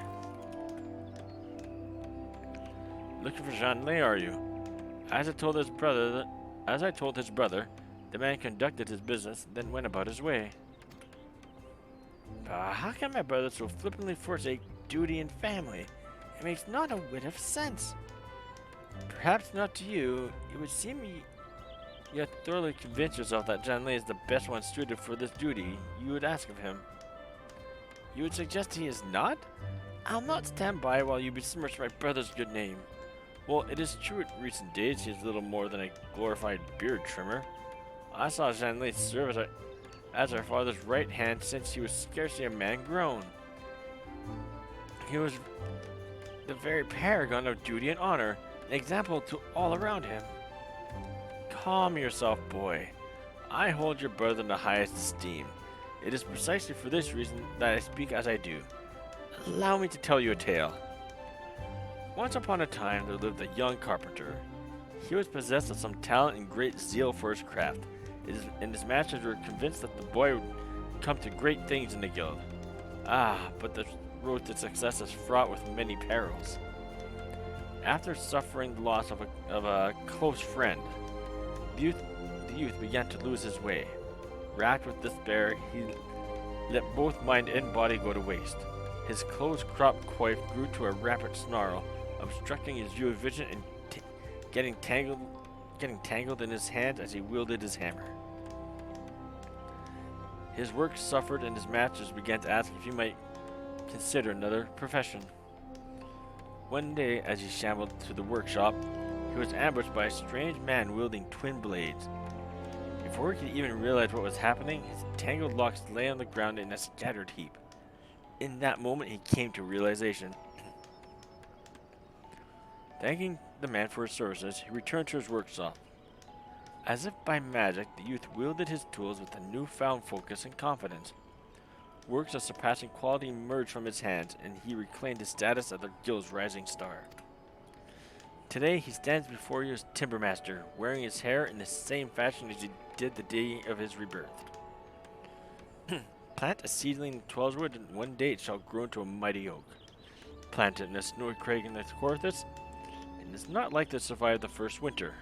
Looking for Jandelay, are you? As I told his brother, the man conducted his business, then went about his way. How can my brother so flippantly forsake duty and family? It makes not a whit of sense. Perhaps not to you. It would seem you have thoroughly convinced yourself that Jandelay is the best one suited for this duty you would ask of him. You would suggest he is not? I'll not stand by while you besmirch my brother's good name. Well, it is true in recent days he is little more than a glorified beard trimmer. I saw Jandelay serve as our father's right hand since he was scarcely a man grown. He was the very paragon of duty and honor, an example to all around him. Calm yourself, boy. I hold your brother in the highest esteem. It is precisely for this reason that I speak as I do. Allow me to tell you a tale. Once upon a time there lived a young carpenter. He was possessed of some talent and great zeal for his craft, and his masters were convinced that the boy would come to great things in the guild. But the road to success is fraught with many perils. After suffering the loss of a close friend, the youth began to lose his way. Racked with despair, he let both mind and body go to waste. His close-cropped coif grew to a rapid snarl, obstructing his view of vision and getting tangled in his hands as he wielded his hammer. His work suffered and his masters began to ask if he might consider another profession. One day, as he shambled to the workshop, he was ambushed by a strange man wielding twin blades. Before he could even realize what was happening, his tangled locks lay on the ground in a scattered heap. In that moment, he came to realization. Thanking the man for his services, he returned to his workshop. As if by magic, the youth wielded his tools with a newfound focus and confidence. Works of surpassing quality emerged from his hands, and he reclaimed his status as the guild's rising star. Today, he stands before you as Timbermaster, wearing his hair in the same fashion as he did the day of his rebirth. Plant a seedling in Twellswood, and one day it shall grow into a mighty oak. Plant it in a snowy crag in the Corthus, and is not likely to survive the first winter.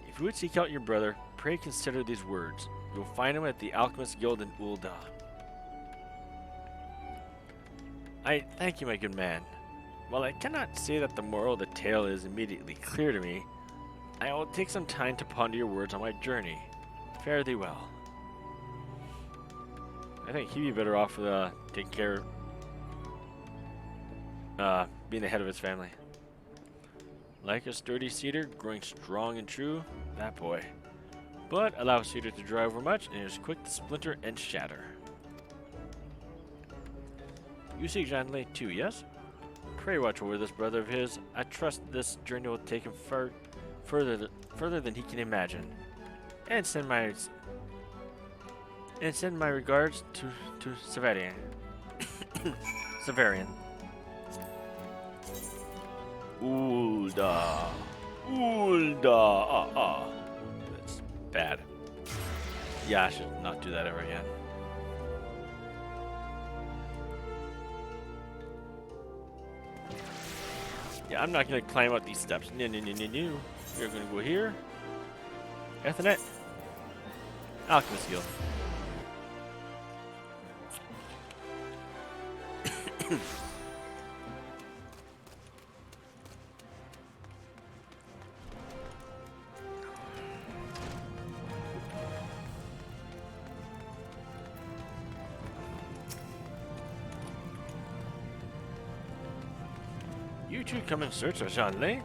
If you would seek out your brother, pray consider these words. You'll find him at the Alchemist Guild in Ul'dah. I thank you, my good man. While I cannot say that the moral of the tale is immediately clear to me, I will take some time to ponder your words on my journey. Fare thee well. I think he'd be better off with taking care, being the head of his family. Like a sturdy cedar, growing strong and true, that boy. But allow cedar to dry over much, and it is quick to splinter and shatter. You seek Jean-Lay too, yes? Pray watch over this brother of his. I trust this journey will take him further than he can imagine. And send my regards to Severian. Severian. Ul'dah. That's bad. Yeah, I should not do that ever again. Yeah, I'm not gonna climb out these steps. No. We're gonna go here. Ethernet. Alchemist Guild. You two come in search of Jean-Lay?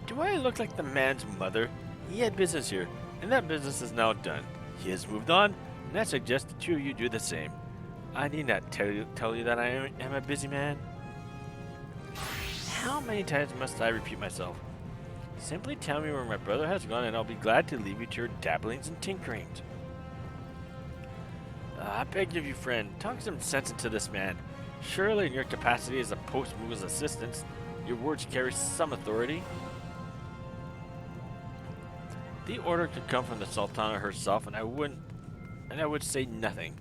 Do I look like the man's mother? He had business here, and that business is now done. He has moved on, and I suggest the two of you do the same. I need not tell you that I am a busy man. How many times must I repeat myself? Simply tell me where my brother has gone, and I'll be glad to leave you to your dabblings and tinkerings. I beg of you, friend, talk some sense into this man. Surely in your capacity as a post-move's assistant, your words carry some authority. The order could come from the Sultana herself, and I would say nothing.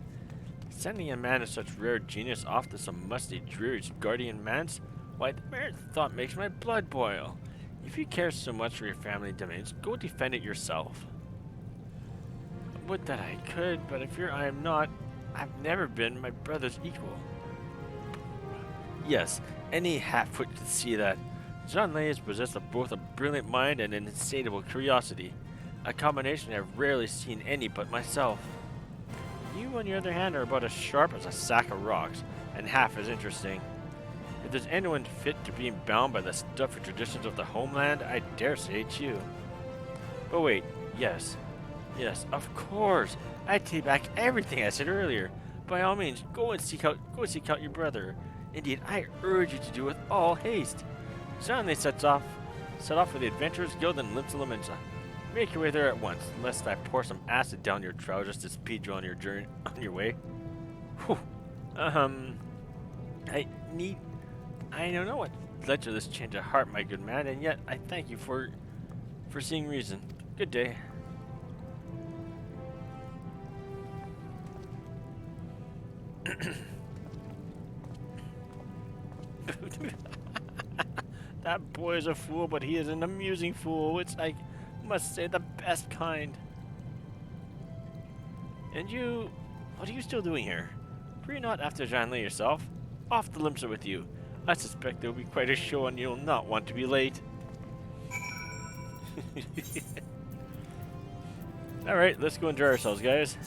Sending a man of such rare genius off to some musty, dreary guardian manse, why, the mere thought makes my blood boil. If you care so much for your family domains, go defend it yourself. Would that I could, but I fear I am not. I've never been my brother's equal. Yes, any hatfoot could see that. Jean-Lay is possessed of both a brilliant mind and an insatiable curiosity, a combination I've rarely seen any but myself. You, on the other hand, are about as sharp as a sack of rocks, and half as interesting. If there's anyone fit to being bound by the stuffy traditions of the homeland, I dare say it's you. But wait, yes, of course, I take back everything I said earlier. By all means, go seek out your brother. Indeed, I urge you to do with all haste. Jean-Lay set off for the Adventurers Guild in Limsa. Make your way there at once, lest I pour some acid down your trousers to speed you on your journey on your way. Whew. I don't know what led to this change of heart, my good man, and yet I thank you for seeing reason. Good day. That boy is a fool, but he is an amusing fool. It's, I must say, the best kind. And you, what are you still doing here? Were you not after Jean-Lay yourself? Off the Limsa with you. I suspect there will be quite a show and you'll not want to be late. Alright, let's go enjoy ourselves, guys.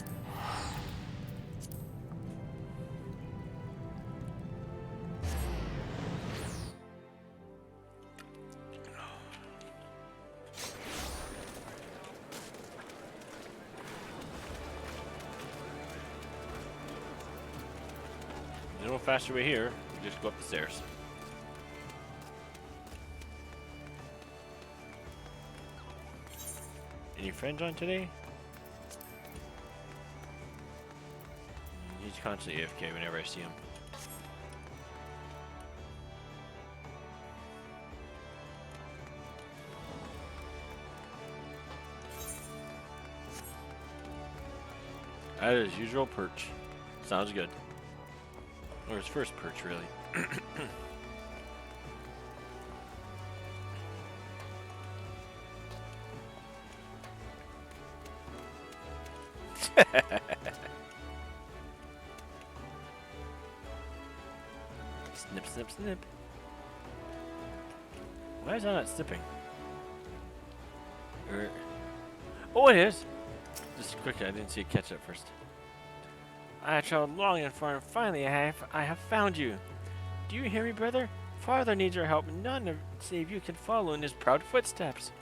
faster way here. We just go up the stairs. Any friends on today? He's constantly AFK whenever I see him. As usual, perch. Sounds good. Or his first perch, really. Snip, snip, snip. Why is that not snipping? Oh, it is! Just quickly, I didn't see it catch it first. I traveled long and far, and finally I have found you. Do you hear me, brother? Father needs your help, and none save you can follow in his proud footsteps.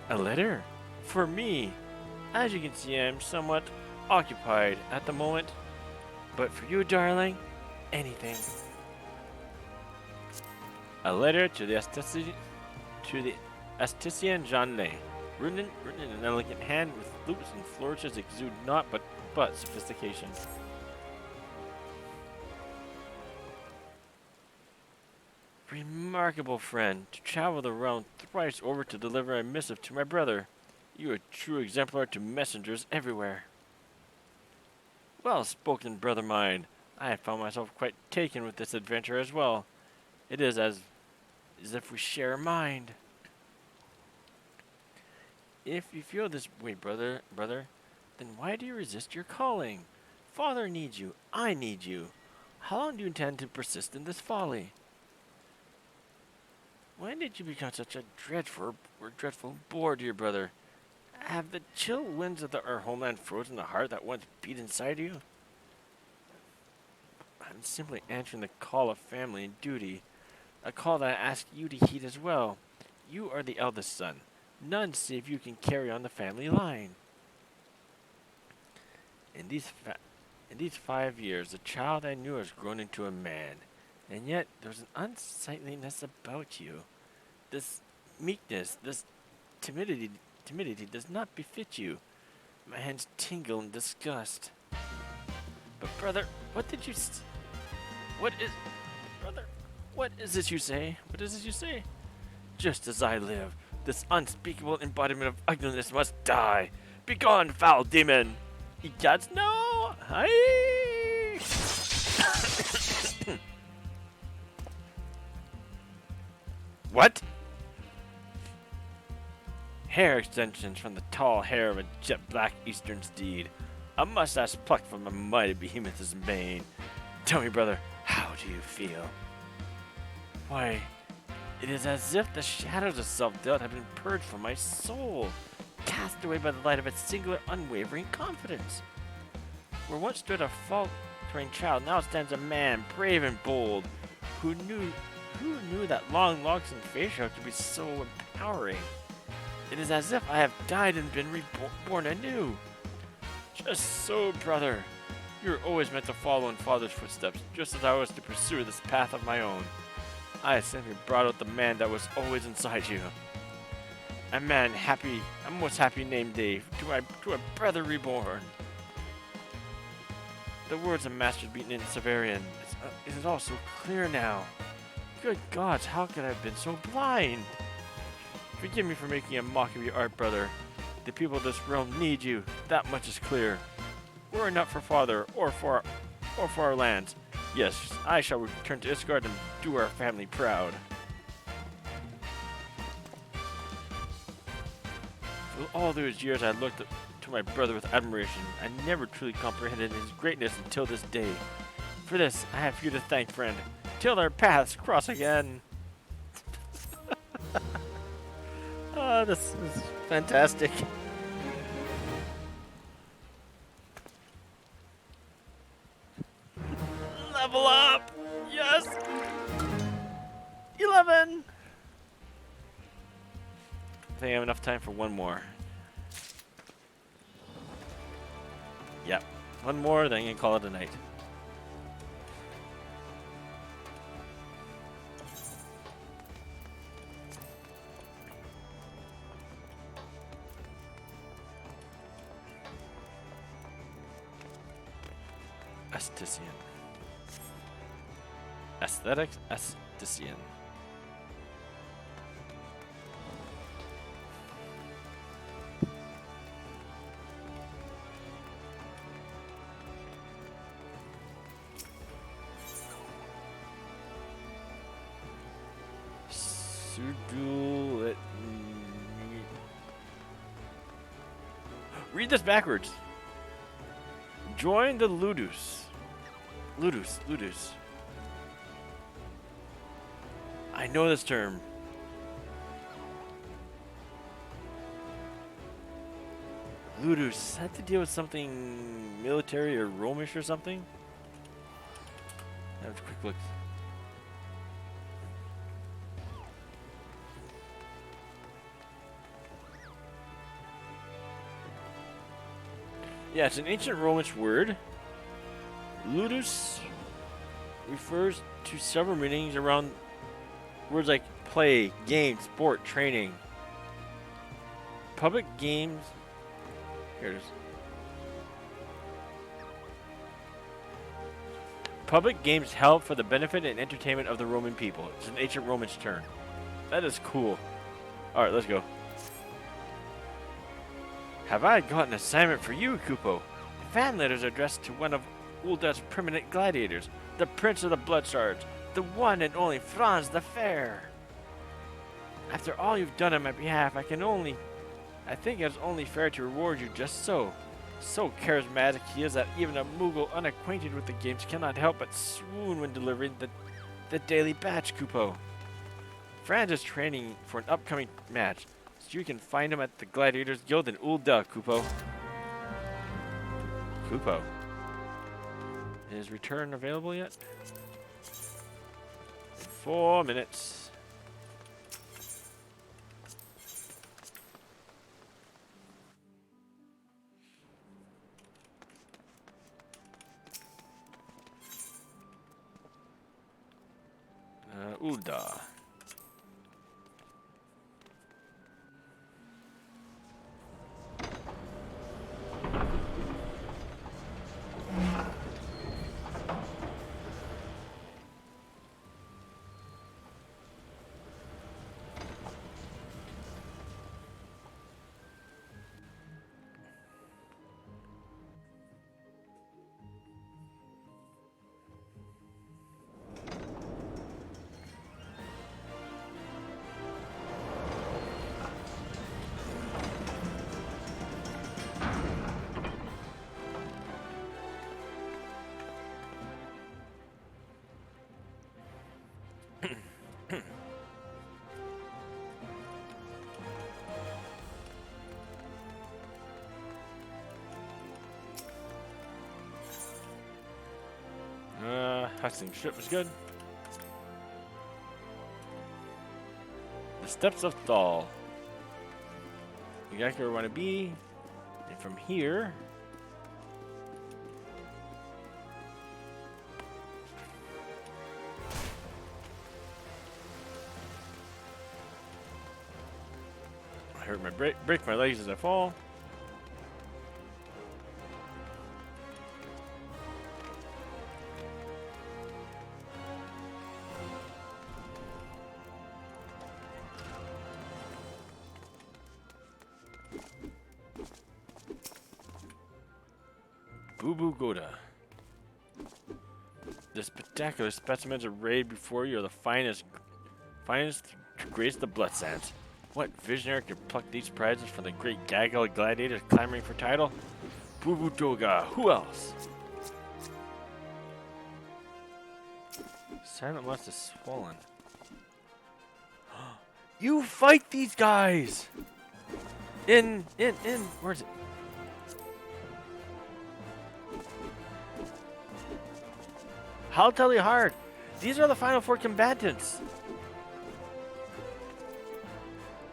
A letter? For me. As you can see, I am somewhat occupied at the moment. But for you, darling, anything. A letter to the Astician Jean Lay. Written in an elegant hand with loops and flourishes exude not but sophistication. Remarkable friend, to travel the realm thrice over to deliver a missive to my brother. You are a true exemplar to messengers everywhere. Well spoken, brother mine. I have found myself quite taken with this adventure as well. It is as if we share a mind. If you feel this way, brother, then why do you resist your calling? Father needs you. I need you. How long do you intend to persist in this folly? When did you become such a dreadful bore, dear brother? Have the chill winds of our homeland frozen the heart that once beat inside you? I'm simply answering the call of family and duty, a call that I ask you to heed as well. You are the eldest son. None save you can carry on the family line. In these 5 years, the child I knew has grown into a man, and yet there's an unsightliness about you. This meekness, this timidity does not befit you. My hands tingle in disgust. But brother, what is this you say? What is this you say? Just as I live, this unspeakable embodiment of ugliness must die. Begone, foul demon! Egads, no! Aye! What? Hair extensions from the tall hair of a jet black eastern steed. A mustache plucked from a mighty behemoth's mane. Tell me, brother, how do you feel? Why, it is as if the shadows of self-doubt have been purged from my soul, cast away by the light of a singular, unwavering confidence. Where once stood a faltering child, now stands a man, brave and bold, who knew that long locks and facial could be so empowering. It is as if I have died and been reborn anew. Just so, brother. You were always meant to follow in Father's footsteps, just as I was to pursue this path of my own. I simply brought out the man that was always inside you. A most happy name day to a brother reborn. The words of Master beaten in Severian. It is all so clear now. Good gods, how could I have been so blind? Forgive me for making a mock of your art, brother. The people of this realm need you. That much is clear. Were it not for Father or for our lands, yes, I shall return to Isgard and do our family proud. For all those years I looked to my brother with admiration. I never truly comprehended his greatness until this day. For this, I have you to thank, friend. Till our paths cross again. Oh, this is fantastic. Level up! Yes! 11! I think I have enough time for one more. Yep. One more, then you can call it a night. Esthetician. Aesthetics Esthetician. Read this backwards. Join the Ludus. Ludus. I know this term. Ludus. Had to deal with something military or Romish or something? Have a quick look. Yeah, it's an ancient Romish word. Ludus refers to several meanings around words like play, game, sport, training. Public games. Here it is. Public games held for the benefit and entertainment of the Roman people. It's an ancient Romish term. That is cool. Alright, let's go. Have I got an assignment for you, Kupo? Fan letters addressed to one of Ulda's permanent gladiators, the Prince of the Bloodshards, the one and only Franz the Fair. After all you've done on my behalf, I think it's only fair to reward you just so. So charismatic he is that even a Moogle unacquainted with the games cannot help but swoon when delivering the daily batch, Kupo. Franz is training for an upcoming match. You can find him at the Gladiators Guild in Ulda, Kupo. Is return available yet? 4 minutes. Ulda. Hustling strip was good. The Steps of Thal. Exactly where we want to be. And from here, I hurt my break my legs as I fall. Boo Goda. The spectacular specimens arrayed before you are the finest to grace the blood sands. What visionary could pluck these prizes from the great gaggle of gladiators clamoring for title? Boo Doga. Who else? Silent must have swollen. You fight these guys! Where's it? I'll tell you hard. These are the final 4 combatants.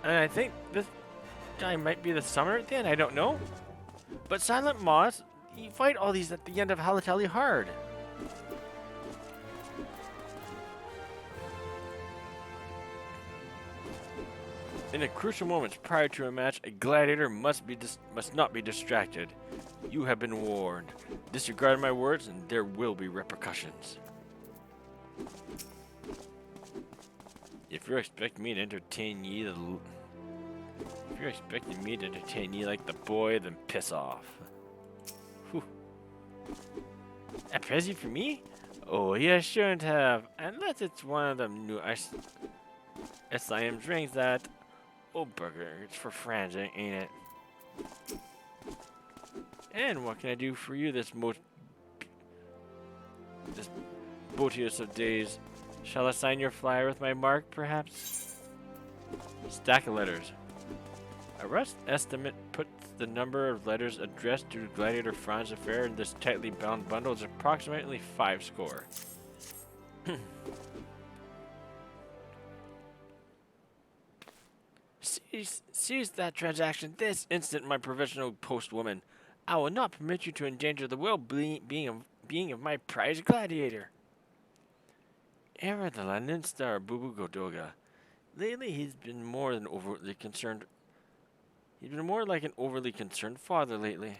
And I think this guy might be the summoner at the end. I don't know. But Silent Moss, You fight all these at the end of Halatali Hard. In the crucial moments prior to a match, a gladiator must not be distracted. You have been warned. Disregard my words, and there will be repercussions. If you're expecting me to entertain ye, like the boy, then piss off. Whew. A present for me? Oh, you shouldn't have, unless it's one of them new SIM drinks that. Oh, burger, it's for Franz, ain't it? And what can I do for you this boatiest of days? Shall I sign your flyer with my mark, perhaps? Stack of letters. A rough estimate puts the number of letters addressed to Gladiator Franz affair in this tightly bound bundle is approximately 5 score. Seize that transaction this instant, my provisional postwoman. I will not permit you to endanger the well-being of my prized gladiator. Ever the London star Bubu Godoga. Lately, he's been more than overly concerned. He's been more like an overly concerned father lately.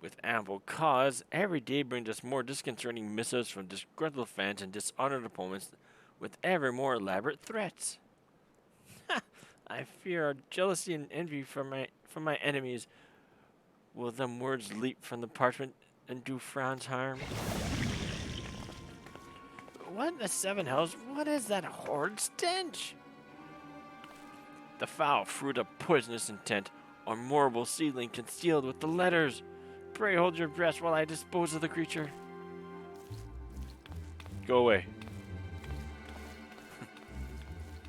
With ample cause, every day brings us more disconcerting missives from disgruntled fans and dishonored opponents with ever more elaborate threats. I fear our jealousy and envy from my enemies. Will them words leap from the parchment and do Franz harm? What in the seven hells? What is that horrid stench? The foul fruit of poisonous intent, or morbid seedling concealed with the letters. Pray hold your breath while I dispose of the creature. Go away.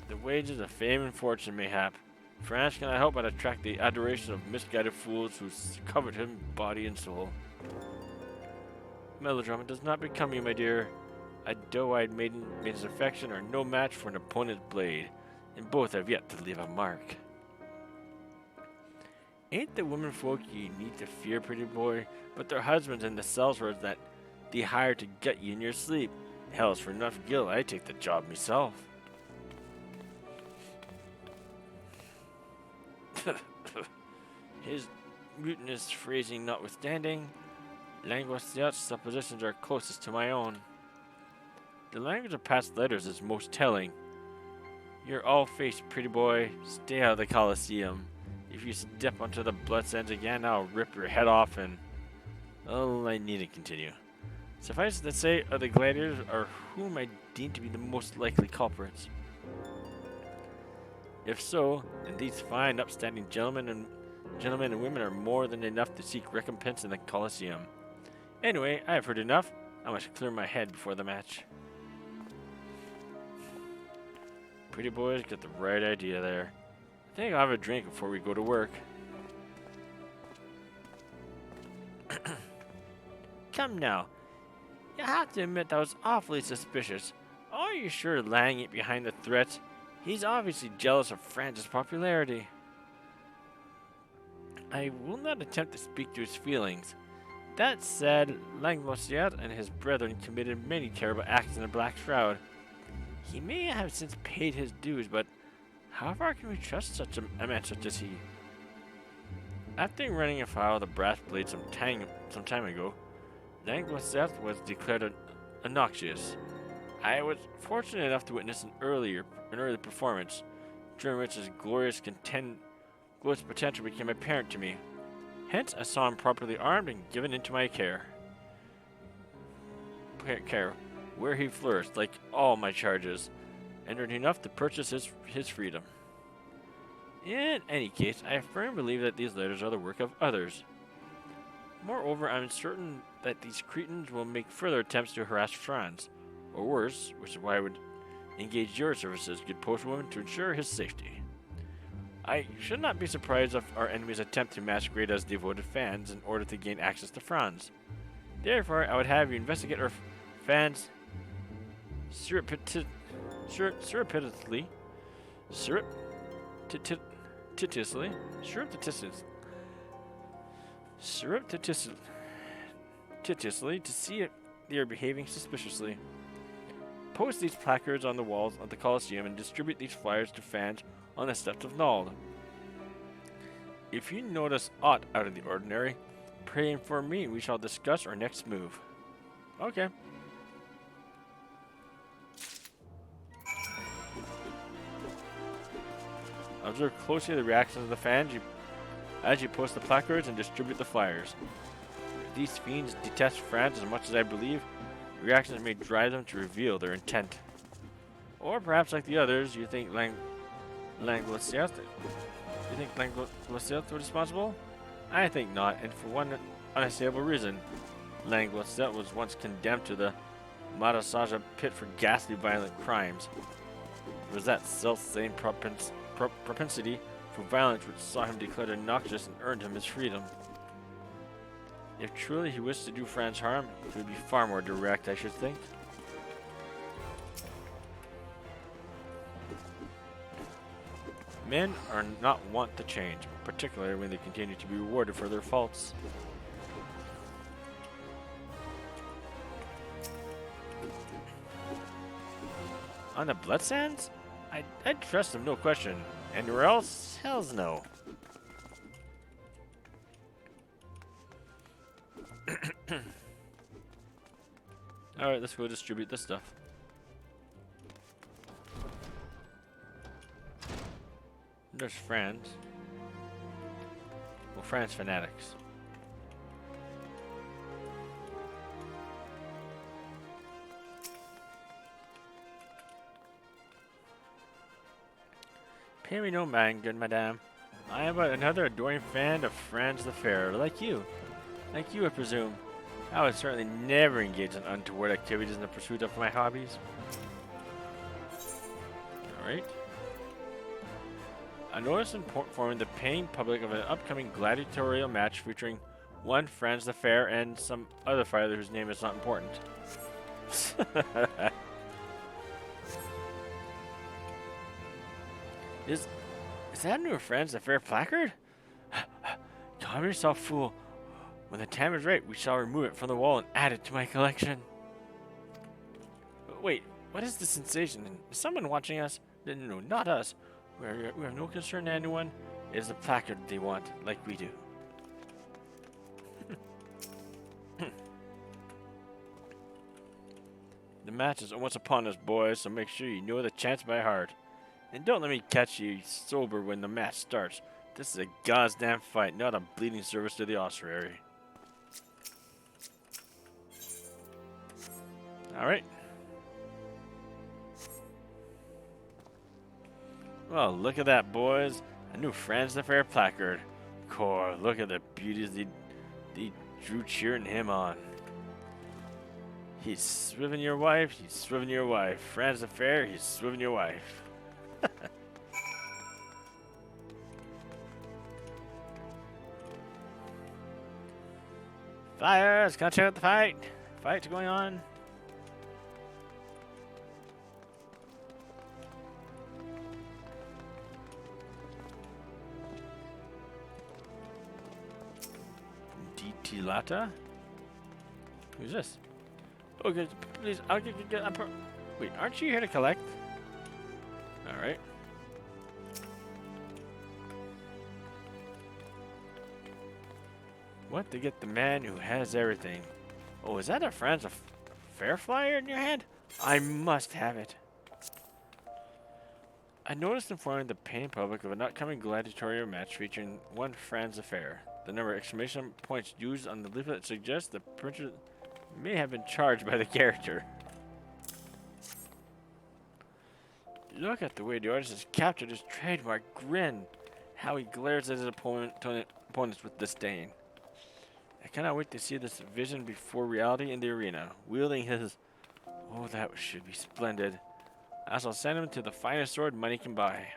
The wages of fame and fortune, mayhap. France cannot help but attract the adoration of misguided fools who covet him body and soul. Melodrama does not become you, my dear. A doe-eyed maiden's affection are no match for an opponent's blade, and both have yet to leave a mark. Ain't the women folk ye need to fear, pretty boy, but their husbands and the sellswords that they hire to get ye in your sleep. Hell's for enough gil, I take the job myself. His mutinous phrasing notwithstanding, Languaciat's suppositions are closest to my own. The language of past letters is most telling. You're all-faced, pretty boy. Stay out of the Colosseum. If you step onto the bloodsands again, I'll rip your head off and... Oh, I need to continue. Suffice it to say, the gladiators are whom I deem to be the most likely culprits. If so, then these fine, upstanding gentlemen and women are more than enough to seek recompense in the Colosseum. Anyway, I have heard enough. I must clear my head before the match. Pretty boys got the right idea there. I think I'll have a drink before we go to work. Come now. You have to admit that was awfully suspicious. Are you sure Lang ain't behind the threats? He's obviously jealous of Franz's popularity. I will not attempt to speak to his feelings. That said, Languaciat and his brethren committed many terrible acts in the Black Shroud. He may have since paid his dues, but how far can we trust such a man such as he? After running afoul of the brass blade some time ago, Languaciat was declared obnoxious. I was fortunate enough to witness an early performance, during which his glorious potential became apparent to me. Hence, I saw him properly armed and given into my care, where he flourished, like all my charges, and earned enough to purchase his freedom. In any case, I firmly believe that these letters are the work of others. Moreover, I am certain that these cretins will make further attempts to harass Franz, or worse, which is why I would engage your services, good postwoman, to ensure his safety. I should not be surprised if our enemies attempt to masquerade as devoted fans in order to gain access to Franz. Therefore, I would have you investigate our fans surreptitiously surreptitiously to see if they are behaving suspiciously. Post these placards on the walls of the Colosseum and distribute these flyers to fans on the steps of Nald. If you notice aught out of the ordinary, pray inform me. We shall discuss our next move. Okay. Observe closely the reactions of the fans as you post the placards and distribute the flyers. If these fiends detest France as much as I believe, reactions may drive them to reveal their intent. Or perhaps like the others, you think Langlosiat was responsible? I think not, and for one unassailable reason. Langlosiat was once condemned to the Matasaja pit for ghastly violent crimes. It was that self-same propensity for violence which saw him declared obnoxious and earned him his freedom. If truly he wished to do France harm, he would be far more direct, I should think. Men are not wont to change, particularly when they continue to be rewarded for their faults. On the Blood Sands? I'd trust him, no question. Anywhere else? Hells no. Alright, let's go distribute this stuff. There's France. Well, France fanatics. Pay me no mind, good madame. I am but another adoring fan of Franz the Fair, like you. Like you, I presume. I would certainly never engage in untoward activities in the pursuit of my hobbies. Alright. I noticed informing the paying public of an upcoming gladiatorial match featuring one Franz the Fair and some other fighter whose name is not important. Is that a new Franz the Fair placard? Calm yourself, fool. When the time is right, we shall remove it from the wall and add it to my collection. Wait, what is the sensation? Is someone watching us? No, not us. We have no concern to anyone. It is the placard they want, like we do. The match is almost upon us, boys, so make sure you know the chants by heart. And don't let me catch you sober when the match starts. This is a goddamn fight, not a bleeding service to the ossuary. Alright. Well, look at that, boys. A new Franz the Fair placard. Core, look at the beauties they drew cheering him on. He's swiving your wife, he's swiving your wife. Franz the Fair, he's swiving your wife. Flyers, come check out the fight. Fight's going on. DT-Lata? Who's this? Okay, please, I'll get wait, aren't you here to collect? Alright. What to get the man who has everything? Oh, is that a Franz Fair flyer in your hand? I must have it. I noticed informing the paying public of an upcoming gladiatorial match featuring one Franz Fair. The number of exclamation points used on the leaflet suggests the printer may have been charged by the character. Look at the way the artist has captured his trademark grin. How he glares at his opponents with disdain. I cannot wait to see this vision before reality in the arena. Wielding his... Oh, that should be splendid. I shall send him to the finest sword money can buy.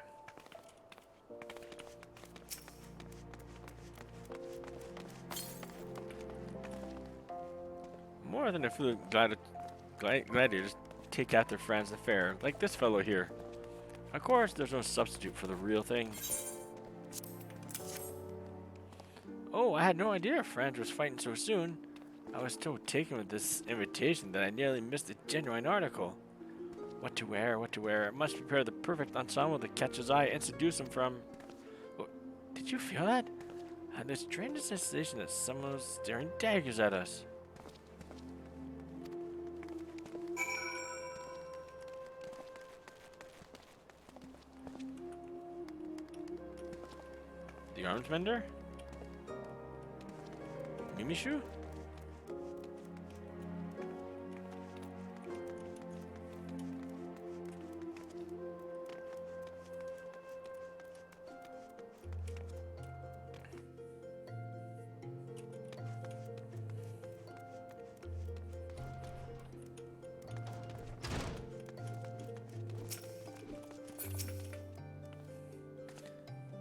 More than a few gladiators take out their friends the fair, like this fellow here. Of course, there's no substitute for the real thing. Oh, I had no idea Franz was fighting so soon. I was so taken with this invitation that I nearly missed a genuine article. What to wear, what to wear. I must prepare the perfect ensemble to catch his eye and seduce him from... Oh, did you feel that? I had the strangest sensation that someone was staring daggers at us. The arms mender? Mimishu?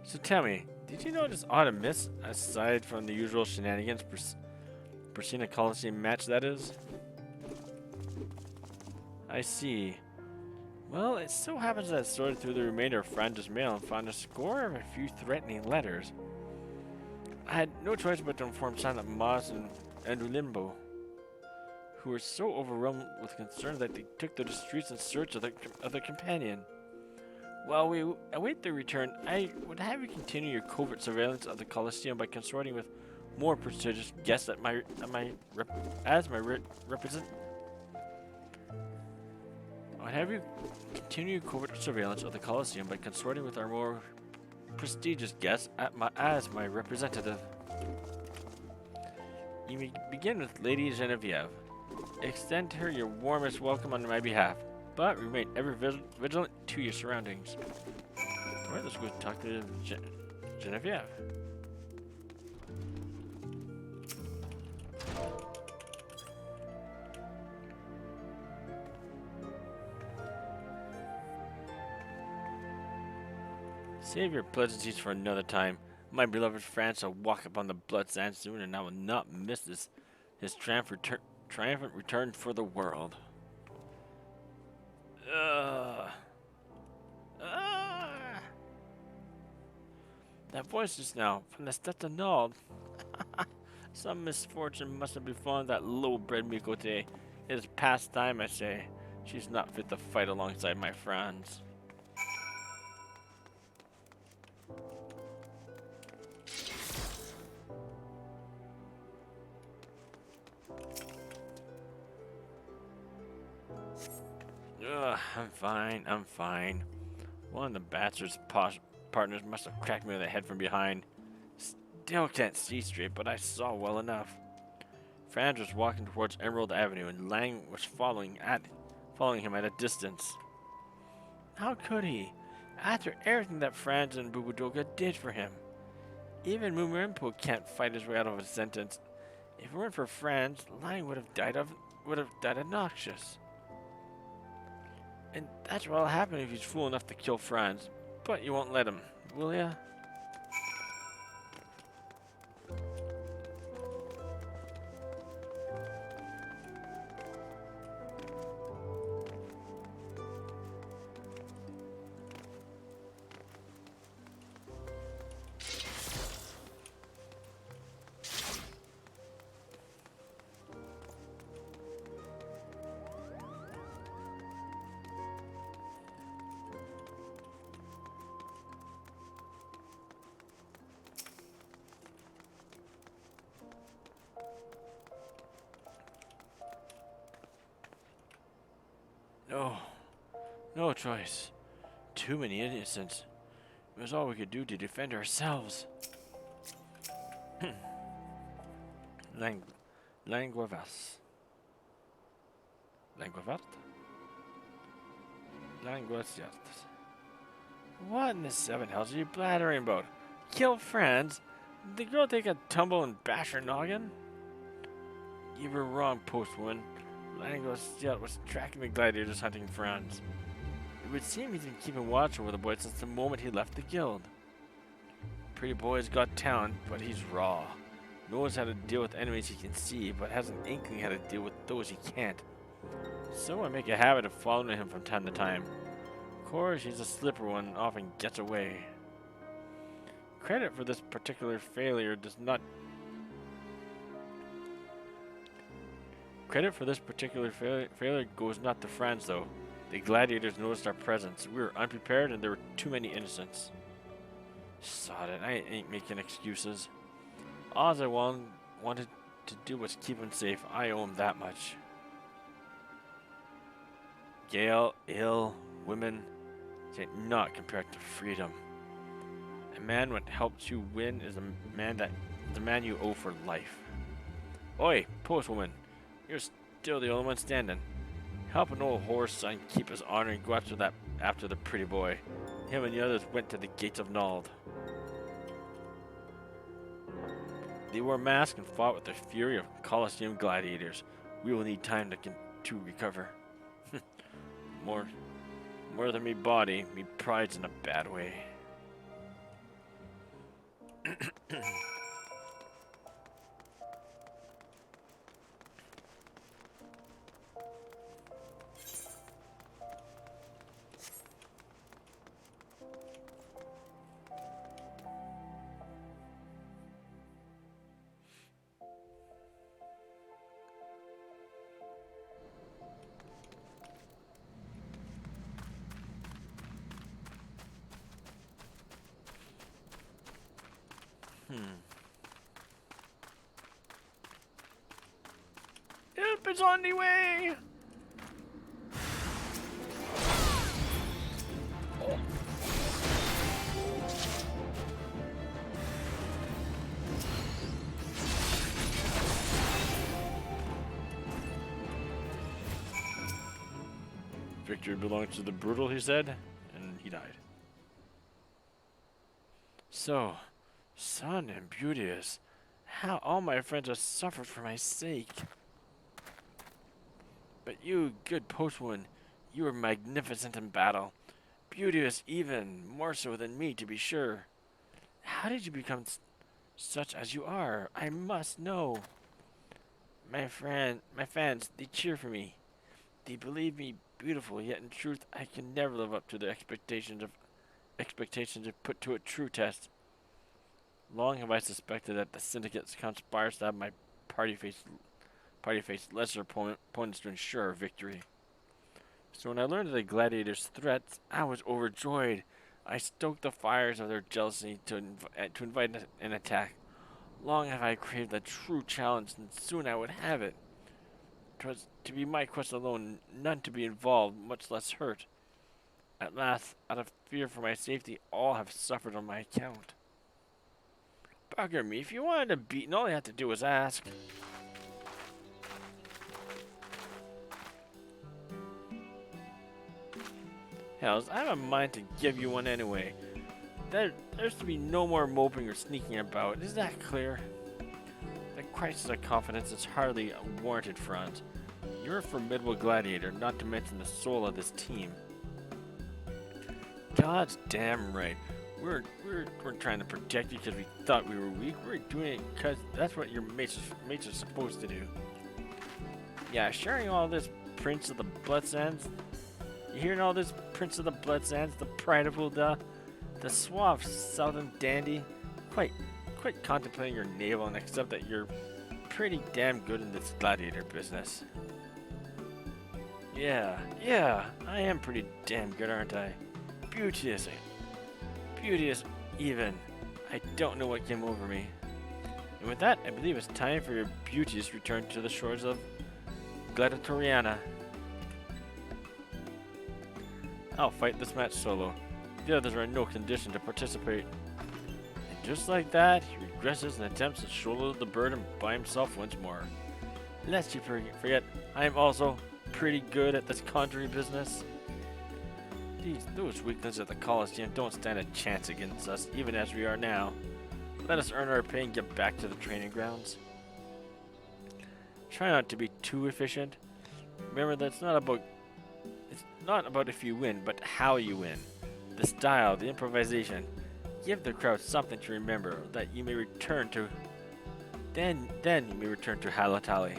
So tell me, did you notice odd amiss aside from the usual shenanigans Persina Coliseum match that is? I see. Well, it so happens that I sorted through the remainder of Franz's mail and found a score of a few threatening letters. I had no choice but to inform Silent Moss and Ulimbo, who were so overwhelmed with concern that they took to the streets in search of the companion. While we await their return, I would have you continue your covert surveillance of the Colosseum by consorting with more prestigious guests at represent. I would have you continue your covert surveillance of the Colosseum by consorting with our more prestigious guests as my representative. You may begin with Lady Genevieve. Extend her your warmest welcome on my behalf, but remain ever vigilant to your surroundings. Alright, let's go talk to Genevieve. Save your pleasantries for another time. My beloved Franz shall walk upon the blood sand soon, and I will not miss his triumphant return for the world. That voice just now, from the steps of Nald. Some misfortune must have befallen that low-bred Mikote. It is past time, I say. She's not fit to fight alongside my Franz. I'm fine. One of the bastard's partners must have cracked me on the head from behind. Still can't see straight, but I saw well enough. Franz was walking towards Emerald Avenue, and Lang was following him at a distance. How could he? After everything that Franz and Bubudoka did for him. Even Mumrimpo can't fight his way out of a sentence. If it weren't for Franz, Lang would have died obnoxious. And that's what'll happen if he's fool enough to kill Franz. But you won't let him, will ya? No choice. Too many innocents. It was all we could do to defend ourselves. Languavas. What in the seven hells are you blathering about? Kill Franz? Did the girl take a tumble and bash her noggin? You were wrong, postwoman. Languavas was tracking the gladiators hunting Franz. It would seem he's been keeping watch over the boy since the moment he left the guild. Pretty boy's got talent, but he's raw. Knows how to deal with enemies he can see, but has an inkling how to deal with those he can't. So I make a habit of following him from time to time. Of course, he's a slipper one and often gets away. Credit for this particular failure does not Credit for this particular failure goes not to France, though. The gladiators noticed our presence. We were unprepared, and there were too many innocents. Sod it, I ain't making excuses. All I wanted to do was keep him safe. I owe him that much. Gale, ill, women, say not compared to freedom. A man what helps you win is the man you owe for life. Oi, postwoman, you're still the only one standing. Help an old horse son keep his honor and go after the pretty boy. Him and the others went to the gates of Nald. They wore masks and fought with the fury of Colosseum gladiators. We will need time to recover. more than me body, me pride's in a bad way. Help is on the way! Oh. Victory belongs to the brutal, he said, and he died. So, son and beauteous, how all my friends have suffered for my sake. But you, good postwoman, you were magnificent in battle. Beauteous even more so than me, to be sure. How did you become such as you are? I must know. My fans, they cheer for me. They believe me beautiful, yet in truth I can never live up to the expectations if put to a true test. Long have I suspected that the syndicate conspires to have my party-faced lesser opponents to ensure our victory. So when I learned of the gladiators' threats, I was overjoyed. I stoked the fires of their jealousy to invite an attack. Long have I craved a true challenge, and soon I would have it. 'Twas to be my quest alone, none to be involved, much less hurt. At last, out of fear for my safety, all have suffered on my account. Bugger me, if you wanted to beat, all you had to do was ask. Hells, I have a mind to give you one anyway. There's to be no more moping or sneaking about, is that clear? The crisis of confidence is hardly a warranted front. You're a formidable gladiator, not to mention the soul of this team. God's damn right. We weren't trying to protect you because we thought we were weak. We were doing it because that's what your mates are supposed to do. Yeah, sharing all this, Prince of the Blood Sands. You hearing all this, Prince of the Blood Sands, the pride of Ul'dah, the suave southern dandy? Quite contemplating your navel and accept that you're pretty damn good in this gladiator business. Yeah, I am pretty damn good, aren't I? Beauteous even. I don't know what came over me. And with that, I believe it's time for your beauteous return to the shores of Gladiatoriana. I'll fight this match solo. The others are in no condition to participate. And just like that, he regresses and attempts to shoulder the burden by himself once more. Lest you forget, I am also pretty good at this conjuring business. Those weaklings at the Colosseum don't stand a chance against us, even as we are now. Let us earn our pay and get back to the training grounds. Try not to be too efficient. Remember that it's not about if you win, but how you win. The style, the improvisation. Give the crowd something to remember that you may return to. Then you may return to Halatali.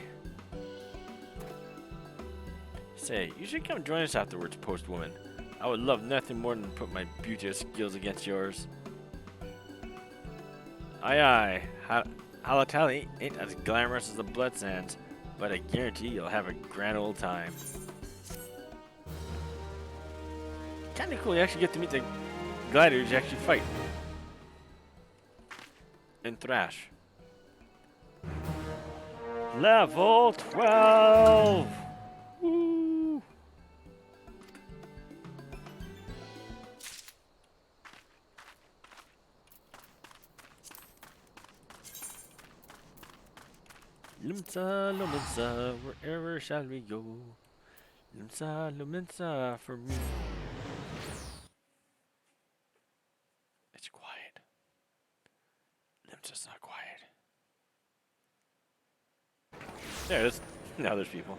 Say, you should come join us afterwards, postwoman. I would love nothing more than to put my beauteous skills against yours. Aye. Halatali ain't as glamorous as the Blood Sands, but I guarantee you'll have a grand old time. Kind of cool. You actually get to meet the gladiators you actually fight and thrash. Level 12. Woo. Lumsa, Lumsa, wherever shall we go? Lumsa, Lumsa, for me. It's quiet. Limsa's not quiet. There it is. Now there's people.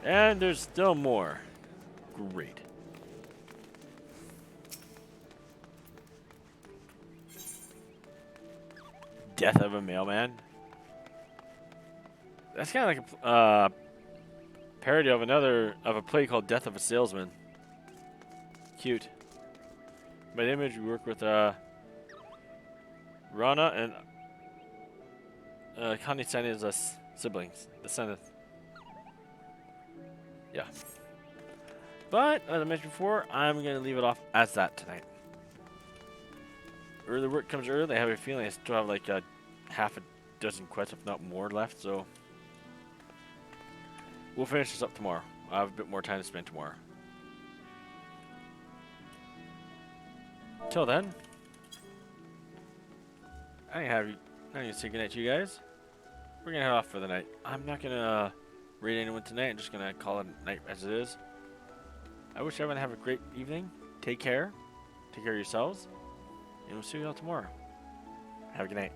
And there's still more. Great. Death of a mailman. That's kind of like a parody of a play called Death of a Salesman. Cute. By the image, we work with Rana and Kani-san's siblings, descendants. Yeah. But as I mentioned before, I'm gonna leave it off as that tonight. Early work comes early. I have a feeling I still have like a half a dozen quests, if not more, left. So we'll finish this up tomorrow. I have a bit more time to spend tomorrow. Till then, I'm gonna say goodnight to you guys. We're gonna head off for the night. I'm not gonna raid anyone tonight. I'm just gonna call it a night as it is. I wish everyone have a great evening. Take care. Take care of yourselves. And we'll see you all tomorrow. Have a good night.